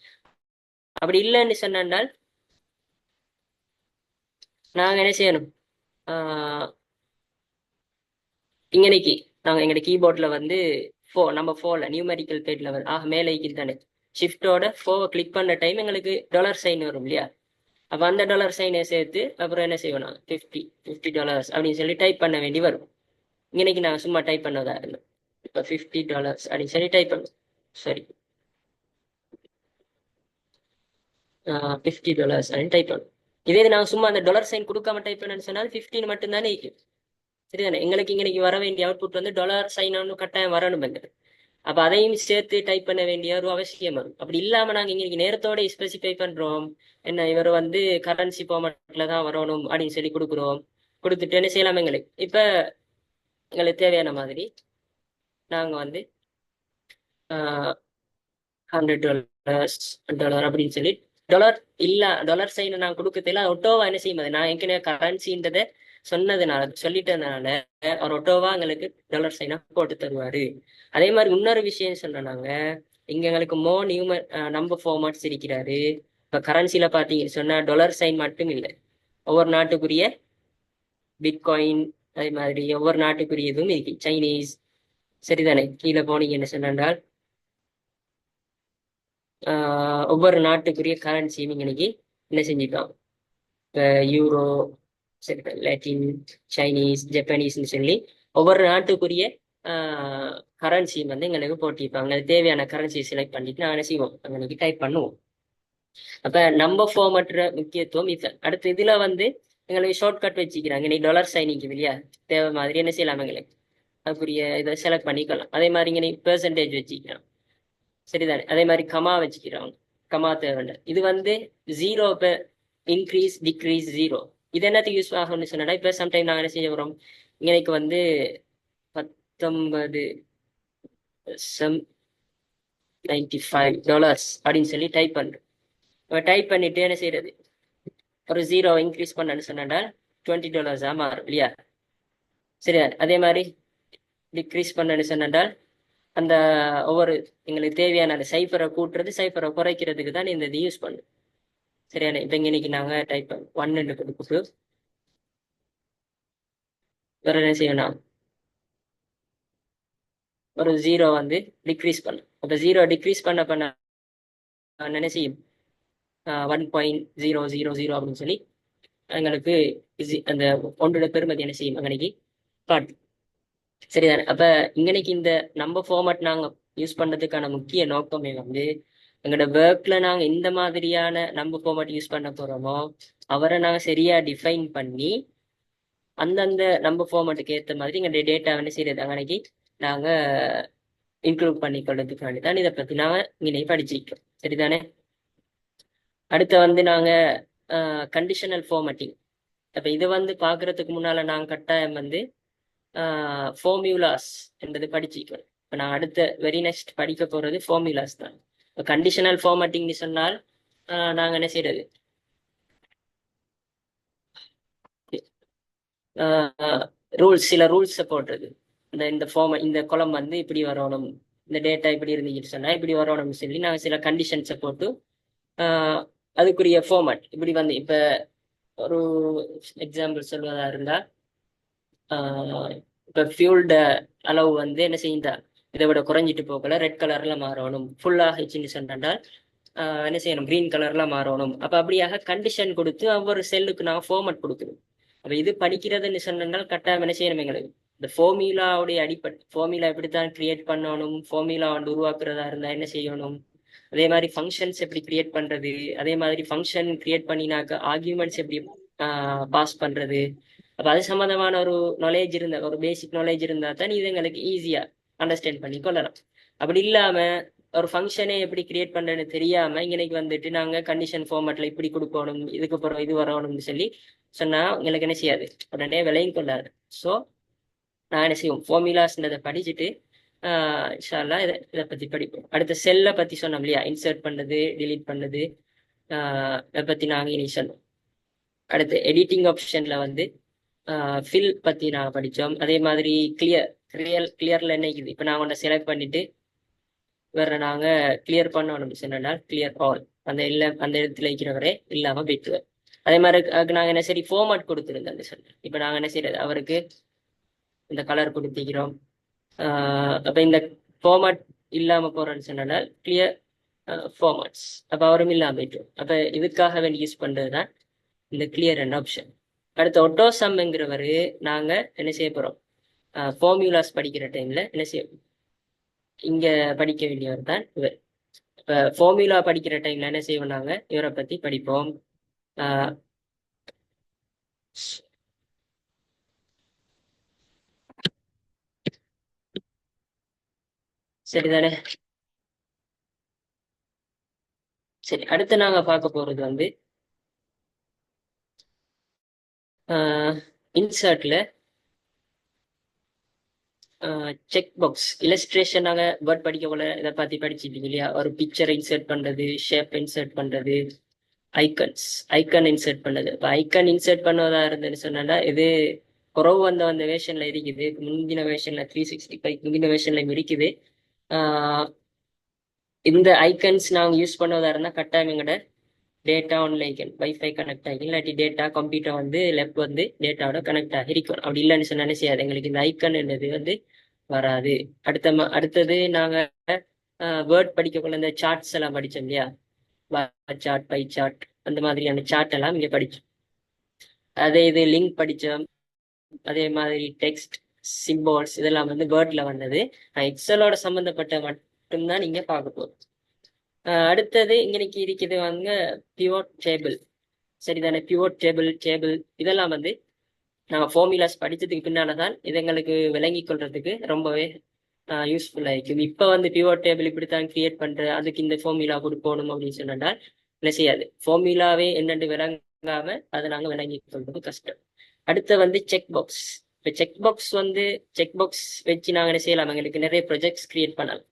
அப்படி இல்லைன்னு சொன்னால் நாங்க என்ன செய்யணும், இன்னைக்கு நாங்க எங்களோட கீபோர்ட்ல வந்து நம்ம 4ல நியூமெரிக்கல் பேட்ல வந்து மேலே தானே ஷிஃப்டோட 4 கிளிக் பண்ண டைம் எங்களுக்கு டாலர் சைன் வரும் இல்லையா? அப்ப அந்த டாலர் சைனை சேர்த்து அப்புறம் என்ன செய்யணும், $50 அப்படின்னு சொல்லி டைப் பண்ண வேண்டி வரும். இன்னைக்கு நான் சும்மா டைப் பண்ணதா இருந்தேன். இப்ப $50 அப்படின்னு சொல்லி டைப் பண்ணும். சரி, $50 அப்படின்னு டைப் பண்ணும். இதே நான் சும்மா அந்த டாலர் சைன் கொடுக்காம டைப் பண்ணேன்னு சொன்னால் 15 மட்டும்தானே இருக்கும். சரிதானே? எங்களுக்கு இன்னைக்கு வர வேண்டிய அவுட்புட் வந்து டாலர் சைன் கட்டாயம் வரணும் எங்களுக்கு. அப்ப அதையும் சேர்த்து டைப் பண்ண வேண்டிய ஒரு அவசியம் வரும். அப்படி இல்லாம நாங்க இன்னைக்கு நேரத்தோட ஸ்பெசிஃபை பண்றோம், என்ன இவர் வந்து கரன்சி ஃபார்மட்ல தான் வரணும் அப்படின்னு சொல்லி கொடுக்குறோம். கொடுத்துட்டு என்ன செய்யலாம், எங்களுக்கு இப்ப எங்களுக்கு தேவையான மாதிரி நாங்க வந்து $100 அப்படின்னு சொல்லி டாலர் சைன் நான் கொடுக்கறதுல ஒட்டோவா என்ன செய்யும், நான் ஏற்கனவே கரன்சின்றதை சொல்லிட்டதுனால அவர் ஒட்டோவா எங்களுக்கு டாலர் சைனா போட்டு தருவாரு. அதே மாதிரி இன்னொரு விஷயம் சொல்றாங்க, இங்க எங்களுக்கு நம்பர் ஃபார்மட்ஸ் இருக்கிறாரு. இப்ப கரன்சில பாத்தீங்கன்னு சொன்னா டாலர் சைன் மட்டும் இல்லை, ஒவ்வொரு நாட்டுக்குரிய பிட்காயின் அதே மாதிரி ஒவ்வொரு நாட்டுக்குரியதும் இருக்கு, சைனீஸ். சரிதானே? கீழே போனீங்கன்னு சொன்னால் ஒவ்வொரு நாட்டுக்குரிய கரன்சியும் இன்னைக்கு என்ன செஞ்சுக்கலாம், இப்போ யூரோ, லாட்டின், சைனீஸ், ஜப்பானீஸ்ன்னு சொல்லி ஒவ்வொரு நாட்டுக்குரிய கரன்சியும் வந்து எங்களுக்கு போட்டிருப்பாங்க. அது தேவையான கரன்சி செலக்ட் பண்ணிட்டு நாங்கள் என்ன செய்வோம், அன்னைக்கு டைப் பண்ணுவோம். அப்ப நம்பர் ஃபார்மட்ற முக்கியத்துவம் இது. அடுத்து இதுல வந்து எங்களுக்கு ஷார்ட் கட் வச்சுக்கிறாங்க. இன்னைக்கு டாலர் சைனிங் இல்லையா, தேவை மாதிரி என்ன செய்யலாம் எங்களுக்கு அதுக்குரிய இதை செலக்ட் பண்ணிக்கலாம். அதே மாதிரி இங்கே பெர்சன்டேஜ் வச்சுக்கலாம், சரிதானே. அதே மாதிரி கமா வச்சுக்கிறாங்க, கமா தேவையில்லை. இது வந்து ஜீரோ இப்போ இன்க்ரீஸ் டிக்ரீஸ் ஜீரோ. இது என்னத்துக்கு யூஸ் ஆகும்னு சொன்னா, இப்போ சம்டைம் நாங்கள் என்ன செய்ய போகிறோம், இன்னைக்கு வந்து 19 சம் $95 அப்படின்னு சொல்லி டைப் பண்ணுறோம். டைப் பண்ணிட்டு என்ன செய்யறது, ஒரு ஜீரோ இன்க்ரீஸ் பண்ணன்னு சொன்னா $20 மாறும் இல்லையா, சரியா. அதே மாதிரி டிக்ரீஸ் பண்ணன்னு சொன்னால் அந்த ஒவ்வொரு எங்களுக்கு தேவையான அந்த சைஃபரை கூட்டுறது சைஃபரை குறைக்கிறதுக்கு தான் இந்த இது யூஸ் பண்ணும், சரியான. இப்போ இன்னைக்கு நாங்கள் டைப் 1 கொடுக்குது, வேற என்ன செய்யணும், ஒரு ஜீரோ வந்து டிக்ரீஸ் பண்ணும். அப்போ ஜீரோ டிக்ரீஸ் பண்ண என்ன செய்யும், 1.000 அப்படின்னு சொல்லி எங்களுக்கு அந்த ஒன்றோட பெருமதி என்ன செய்யும் அங்கனைக்கு காட்டும், சரிதானே. அப்ப இங்கனைக்கு இந்த நம்பர் ஃபார்மட் நாங்க யூஸ் பண்றதுக்கான முக்கிய நோக்கமே வந்து எங்களோட ஒர்க்ல நாங்க இந்த மாதிரியான நம்பர் ஃபார்மட் யூஸ் பண்ண போறோமோ அவரை நாங்க சரியா டிஃபைன் பண்ணி அந்தந்த நம்பர் ஃபார்மட்டுக்கு ஏற்ற மாதிரி எங்களுடைய டேட்டா என்ன செய்யறது அங்கனைக்கு நாங்க இன்க்ளூட் பண்ணிக்கொள்றதுக்காண்டி தான் இதை பத்தி நாங்க இங்கே படிச்சிருக்கோம், சரிதானே. அடுத்து வந்து நாங்க கண்டிஷனல் ஃபார்மட்டிங். அப்ப இது வந்து பாக்குறதுக்கு முன்னால நாங்க கட்டாயம் வந்து ஃபார்முலாஸ் என்பது படிச்சிருக்கோம். இப்போ நான் அடுத்த வெரி நெக்ஸ்ட் படிக்க போறது ஃபார்முலாஸ் தான். இப்போ கண்டிஷனல் ஃபார்மட்டிங்னு சொன்னால் நாங்க என்ன செய்யறது, ரூல்ஸ், சில ரூல்ஸை போடுறது. இந்த இந்த கொலம் வந்து இப்படி வரணும், இந்த டேட்டா இப்படி இருந்துச்சுன்னு சொன்னா இப்படி வரணும்னு சொல்லி நாங்கள் சில கண்டிஷன்ஸை போட்டு அதுக்குரிய ஃபார்மட் இப்படி வந்து இப்போ ஒரு எக்ஸாம்பிள் சொல்வதா இருந்தா இப்போ ஃபியூல்ட அளவு வந்து என்ன செய்யுதா இதை விட குறைஞ்சிட்டு போகல, ரெட் கலர்ல மாறணும். ஃபுல்லா ஹெச்னு சொன்னால் என்ன செய்யணும், கிரீன் கலர்ல மாறணும். அப்ப அப்படியாக கண்டிஷன் கொடுத்து ஒவ்வொரு செல்லுக்கு நான் ஃபார்மட் கொடுக்கணும். அப்ப இது படிக்கிறதுன்னு சொன்னால் கட்டாயம் என்ன செய்யணும், எங்களுக்கு இந்த ஃபார்முலாவுடைய அடிப்படை ஃபார்முலா எப்படித்தான் கிரியேட் பண்ணணும், ஃபார்முலா வந்து உருவாக்குறதா இருந்தா என்ன செய்யணும், அதே மாதிரி ஃபங்க்ஷன்ஸ் எப்படி கிரியேட் பண்றது, அதே மாதிரி ஃபங்க்ஷன் கிரியேட் பண்ணினாக்க ஆர்கியூமெண்ட்ஸ் எப்படி பாஸ் பண்றது. அப்ப அது சம்பந்தமான ஒரு நாலேஜ் இருந்தா, ஒரு பேசிக் நாலேஜ் இருந்தா தான் இது எங்களுக்கு ஈஸியா அண்டர்ஸ்டாண்ட் பண்ணி கொள்ளலாம். அப்படி இல்லாம ஒரு ஃபங்க்ஷனே எப்படி கிரியேட் பண்றதுன்னு தெரியாம இன்னைக்கு வந்துட்டு நாங்க கண்டிஷன் ஃபார்மேட்ல இப்படி கொடுக்கணும், இதுக்கு அப்புறம் இது வரணும்னு சொல்லி சொன்னா உங்களுக்கு என்ன செய்யாது, உடனே விலையும் கொள்ளாது. ஸோ நான் என்ன செய்வோம், ஃபார்முலாஸ்ன்றதை படிச்சுட்டு இன்ஷால்லா இதை பத்தி படிப்போம். அடுத்த செல்லை பத்தி சொன்னோம் இல்லையா, இன்சர்ட் பண்ணது டிலீட் பண்ணது, இதை பத்தி நாங்க இனி சொன்னோம். அடுத்து எடிட்டிங் ஆப்ஷன்ல வந்து ஃபில் பத்தி நாங்க படிச்சோம். அதே மாதிரி கிளியர்ல என்ன இருக்குது, இப்போ நான் ஒன்றை செலக்ட் பண்ணிட்டு வேற நாங்க கிளியர் பண்ணணும் சொன்னா கிளியர் ஆல், அந்த இடத்துல இருக்கிறவரே இல்லாம போயிட்டு. அதே மாதிரி அதுக்கு நாங்க என்ன சரி ஃபார்மேட் கொடுத்துருந்தோம் சொன்ன. இப்போ நாங்க என்ன செய்யறது, அவருக்கு இந்த கலர் கொடுத்துக்கிறோம். அப்ப இந்த ஃபார்மேட் இல்லாம போறோன்னு சொன்னா கிளியர் ஃபார்மேட்ஸ், அப்ப அவரும் இல்லாம போயிட்டு. அப்ப இதுக்காக வேண்டி யூஸ் பண்றதுதான் இந்த கிளியர் அண்ட் ஆப்ஷன். அடுத்த ஒட்டோசம்ங்கிறவரு நாங்க என்ன செய்ய போறோம், ஃபார்முலாஸ் படிக்கிற டைம்ல என்ன செய்ய இங்க படிக்க வேண்டியவர் தான் இவர். இப்ப ஃபார்முலா படிக்கிற டைம்ல என்ன செய்வோம், நாங்க இவரை பத்தி படிப்போம். சரிதானே. சரி, அடுத்து நாங்க பார்க்க போறது வந்து இன்சர்ட்ல செக் பாக்ஸ் இலஸ்ட்ரேஷன். நாங்க வேர்ட் படிக்க போல இதை பத்தி படிச்சுட்டீங்க இல்லையா, ஒரு பிக்சர் இன்சர்ட் பண்றது, ஷேப் இன்சர்ட் பண்றது, ஐக்கன் இன்சர்ட் பண்ணது. இப்போ ஐக்கன் இன்சர்ட் பண்ணுவதா இருந்ததுன்னு சொன்னா இது குறவு வந்த வேஷன்ல இருக்குது, முந்தின வேஷன்ல 365 முந்தின வேஷன்ல இருக்குது. இந்த ஐக்கன்ஸ் நாங்க யூஸ் பண்ணுவதா இருந்தா கட்டாயம் எங்கட டேட்டா ஆன்லைன் வைஃபை கனெக்ட் ஆகி இல்லாட்டி டேட்டா கம்ப்யூட்டர் வந்து லெப் வந்து டேட்டாவோட கனெக்ட் ஆகி இருக்கும். அப்படி இல்லைன்னு சொன்னா செய்யாது, எங்களுக்கு இந்த ஐக்கன் என்னது வந்து வராது. அடுத்தது நாங்க வேர்ட் படிக்கக்குள்ள இந்த சார்ட்ஸ் எல்லாம் படிச்சோம் இல்லையா, சார்ட் பை சார்ட் அந்த மாதிரியான சார்ட் எல்லாம் இங்க படிச்சோம். அதே இது லிங்க் படிச்சோம். அதே மாதிரி டெக்ஸ்ட் சிம்போல்ஸ் இதெல்லாம் வந்து வேர்ட்ல வந்தது. எக்ஸலோட சம்பந்தப்பட்ட மட்டும்தான் நீங்க பார்க்க போறோம். அடுத்தது இங்கனைக்கு இருக்குது வந்து பிவோட் டேபிள். சரிதானே? பிவோட் டேபிள் டேபிள் இதெல்லாம் வந்து நாங்கள் ஃபார்முலாஸ் படிச்சதுக்கு பின்னால்தான் இது எங்களுக்கு விளங்கி கொள்றதுக்கு ரொம்பவே யூஸ்ஃபுல்லாக இருக்கும். இப்போ வந்து பிவோட் டேபிள் இப்படித்தான் கிரியேட் பண்ற, அதுக்கு இந்த ஃபார்முலா கொடுக்கணும் அப்படின்னு சொன்னால் இல்லை செய்யாது. ஃபார்முலாவே என்னென்று விளங்காம அதை நாங்கள் விளங்கி கொள்றது கஷ்டம். அடுத்து வந்து செக் பாக்ஸ். இப்போ செக் பாக்ஸ் வந்து செக் பாக்ஸ் வச்சு நாங்கள் என்ன செய்யலாம், எங்களுக்கு நிறைய ப்ரொஜெக்ட்ஸ் கிரியேட் பண்ணலாம்.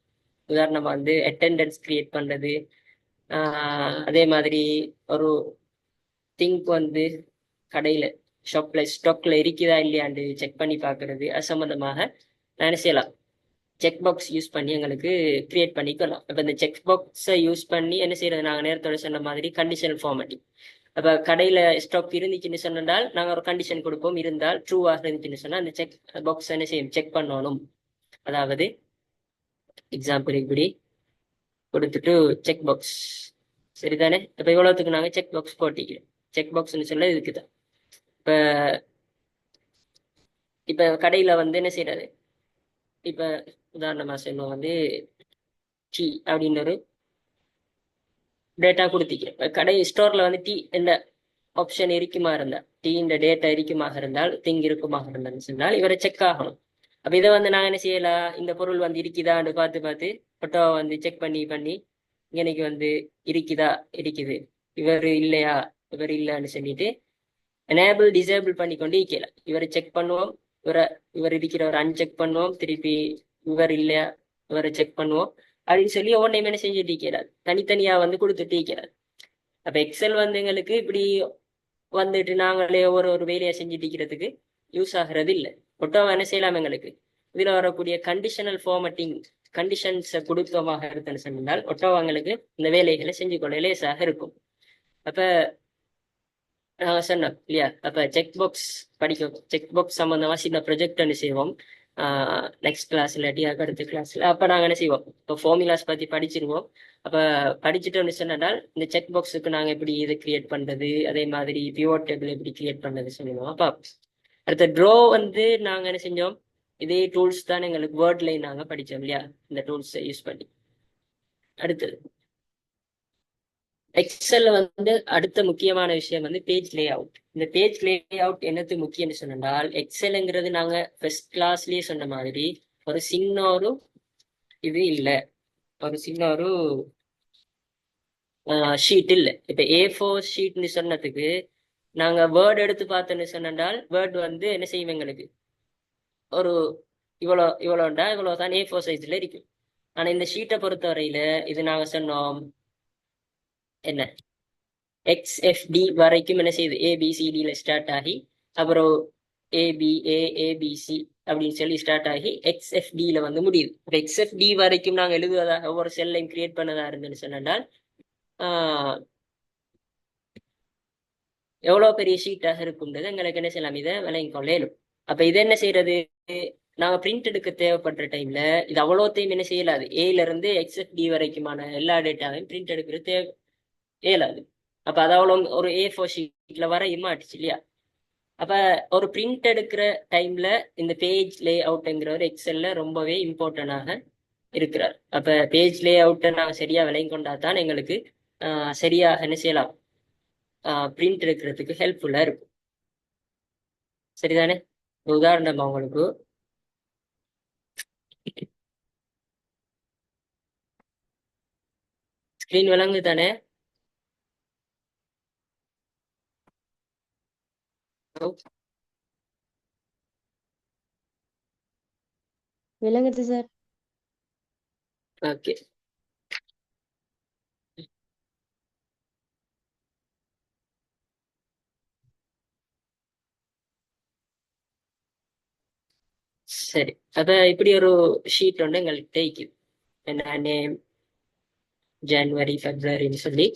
உதாரணமா வந்து அட்டெண்டன்ஸ் கிரியேட் பண்றது, அதே மாதிரி ஒரு திங்க் வந்து கடையில ஷாப்ல ஸ்டாக்ல இருக்குதா இல்லையாண்டு செக் பண்ணி பார்க்கறது, அது சம்பந்தமாக நான் என்ன செய்யலாம், செக் பாக்ஸ் யூஸ் பண்ணி எங்களுக்கு கிரியேட் பண்ணிக்கலாம். இப்போ இந்த செக் பாக்ஸை யூஸ் பண்ணி என்ன செய்யறது, நாங்கள் நேரத்தோட சொன்ன மாதிரி கண்டிஷனல் ஃபார்மேட்டிங். அப்போ கடையில ஸ்டாக் இருந்துச்சுன்னு சொன்னால் நாங்கள் ஒரு கண்டிஷன் கொடுப்போம், இருந்தால் ட்ரூவாக இருந்துச்சுன்னு சொன்னால் அந்த செக் பாக்ஸ் என்ன செய்யும், செக் பண்ணணும். அதாவது எக்ஸாம்பிள் இப்படி கொடுத்துட்டு செக் பாக்ஸ், சரிதானே? இப்போ இவ்வளோத்துக்கு நாங்கள் செக் பாக்ஸ் போட்டிக்கிறோம். செக் பாக்ஸ்ன்னு சொல்ல இதுக்குதான். இப்போ இப்போ கடையில வந்து என்ன செய்யறது, இப்போ உதாரணமாக சொல்லுவோம் வந்து டீ அப்படின்னு ஒரு டேட்டா கொடுத்திக்கிறேன். கடை ஸ்டோர்ல வந்து டீ எந்த ஆப்ஷன் இருக்குமா இருந்தால், டீ இந்த டேட்டா இருக்குமாக இருந்தால், திங் இருக்குமாக இருந்தால் சொன்னால் இவரை செக் ஆகணும். அப்போ இதை வந்து நாங்கள் என்ன செய்யலாம், இந்த பொருள் வந்து இருக்குதான்னு பார்த்து பார்த்து ஃபோட்டோவை வந்து செக் பண்ணி பண்ணி இன்னைக்கு வந்து இருக்குதா, இருக்குது, இவர் இல்லையா, இவர் இல்லைன்னு சொல்லிட்டு எனேபிள் டிசேபிள் பண்ணி கொண்டு இருக்கலாம். இவரை செக் பண்ணுவோம், இவர் இருக்கிறவர் அன்செக் பண்ணுவோம், திருப்பி இவர் இல்லையா இவரை செக் பண்ணுவோம் அப்படின்னு சொல்லி ஒவ்வொரு டைம் என்ன செஞ்சுட்டு இருக்கிறார், தனித்தனியா வந்து கொடுத்துட்டு இருக்கிறார். அப்ப எக்ஸல் வந்து எங்களுக்கு இப்படி வந்துட்டு நாங்களே ஒரு வேலையை செஞ்சுட்டு இருக்கிறதுக்கு யூஸ் ஆகிறது இல்லை. ஒட்டோவா என்ன செய்யலாம், எங்களுக்கு இதுல வரக்கூடிய கண்டிஷனல் ஃபார்மட்டிங் கண்டிஷன்ஸை கொடுத்தமாக இருக்குன்னு சொன்னால் ஒட்டோவா எங்களுக்கு இந்த வேலைகளை செஞ்சு கொள்ள லேசாக இருக்கும். அப்ப நாங்கள் சொன்னோம் இல்லையா, அப்போ செக் பாக்ஸ் படிக்கும், செக் பாக்ஸ் சம்மந்தமாக சின்ன ப்ரொஜெக்ட் ஒன்று செய்வோம் நெக்ஸ்ட் கிளாஸ் இல்லாட்டி அடுத்த கிளாஸில். அப்போ நாங்கள் என்ன செய்வோம், இப்போ ஃபார்முலாஸ் பற்றி படிச்சிருவோம். அப்போ படிச்சுட்டு சொன்னால் இந்த செக் பாக்ஸுக்கு நாங்கள் எப்படி இதை கிரியேட் பண்ணுறது, அதே மாதிரி பிவோட் டேபிள் எப்படி கிரியேட் பண்ணுறது சொல்லுவோம். அப்போ அடுத்த ட்ரோ வந்து நாங்கள் என்ன செஞ்சோம், இதே டூல்ஸ் தான் எங்களுக்கு வேர்ட்லைன் நாங்கள் படித்தோம் இல்லையா, இந்த டூல்ஸை யூஸ் பண்ணி. அடுத்தது எக்ஸல்ல வந்து அடுத்த முக்கியமான விஷயம் வந்து பேஜ் லே அவுட். இந்த பேஜ் லே அவுட் என்னது முக்கியம்னு சொன்னால், எக்ஸல்ங்கிறது நாங்க ஃபர்ஸ்ட் கிளாஸ்லயே சொன்ன மாதிரி ஒரு சின்ன ஒரு இது இல்லை, ஒரு சின்ன ஒரு ஷீட் இல்லை. இப்ப A4 ஷீட்னு சொன்னதுக்கு நாங்க வேர்ட் எடுத்து பார்த்தோன்னு சொன்னால் வேர்ட் வந்து என்ன செய்யும், எங்களுக்கு ஒரு இவ்வளோண்டா இவ்வளோதான் A4 சைஸ்ல இருக்கும். ஆனா இந்த ஷீட்டை பொறுத்தவரையில இது நாங்க சொன்னோம் என்ன, XFD வரைக்கும் என்ன செய்யுது, ABCDல ஸ்டார்ட் ஆகி அப்புறம் ABC அப்படின்னு சொல்லி ஸ்டார்ட் ஆகி XFDல வந்து முடியுது. இப்போ XFD வரைக்கும் நாங்கள் எழுதுவதாக ஒவ்வொரு செல்லையும் கிரியேட் பண்ணதா இருந்துன்னு சொன்னால் எவ்வளோ பெரிய ஷீட்டாக இருக்கும்ன்றது எங்களுக்கு என்ன செய்யலாம், இதை விளங்கி கொள்ளையிலும். அப்போ இதை என்ன செய்யறது, நாங்கள் பிரிண்ட் எடுக்க தேவைப்படுற டைம்ல இது அவ்வளோத்தையும் என்ன செய்யலாது, ஏல இருந்து XFD வரைக்குமான எல்லா டேட்டாவையும் பிரிண்ட் எடுக்கிறது இயலாது. அப்ப அது அவ்வளோ ஒரு A4 ஷீட்ல வர இம்மாட்டுச்சு இல்லையா. அப்ப ஒரு பிரிண்ட் எடுக்கிற டைம்ல இந்த பேஜ் லே அவுட்ங்கிற ஒரு எக்ஸல்ல ரொம்பவே இம்பார்ட்டன்டாக இருக்கிறார். அப்ப பேஜ் லே அவுட்டை நாங்கள் சரியா விளங்கி கொண்டா தான் எங்களுக்கு சரியாக என்ன செய்யலாம், பிரிண்ட் எடுக்கிறதுக்கு ஹெல்ப்ஃபுல்லா இருக்கும். சரிதானே? உதாரணமா உங்களுக்கு ஸ்கிரீன் விளங்கு தானே? விளங்குது சார். ஓகே, சரி. அப்ப இப்படி ஒரு ஷீட் ஒன்று எங்களுக்கு தேய்க்குது, என்ன நேம் ஜனவரி பிப்ரவரின்னு சொல்லி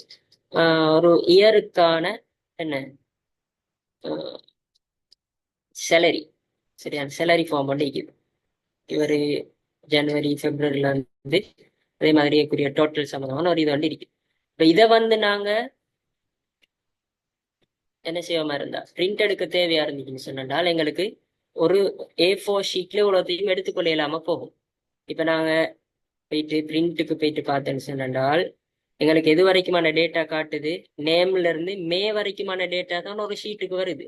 ஒரு இயருக்கான என்ன சேலரி, சரியா, சேலரி ஃபார்ம் ஒன்று இருக்குது. இவர் ஜனவரி பிப்ரவரியில வந்து அதே மாதிரியே டோட்டல் சம்பந்தமான ஒரு இது வந்து இருக்குது. இப்போ இதை வந்து நாங்க என்ன செய்யாம இருந்தா பிரிண்ட் எடுக்க தேவையா இருந்துச்சுன்னு சொன்னால் எங்களுக்கு ஒரு A4 ஷீட்ல இவ்வளோத்தையும் எடுத்துக்கொள்ள இல்லாம போகும். இப்ப நாங்க போயிட்டு பிரிண்ட்டுக்கு போயிட்டு பார்த்தேன்னு சொன்னால் எங்களுக்கு எது வரைக்குமான டேட்டா காட்டுது, நேம்ல இருந்து மே வரைக்குமான டேட்டா தான் ஒரு ஷீட்டுக்கு வருது.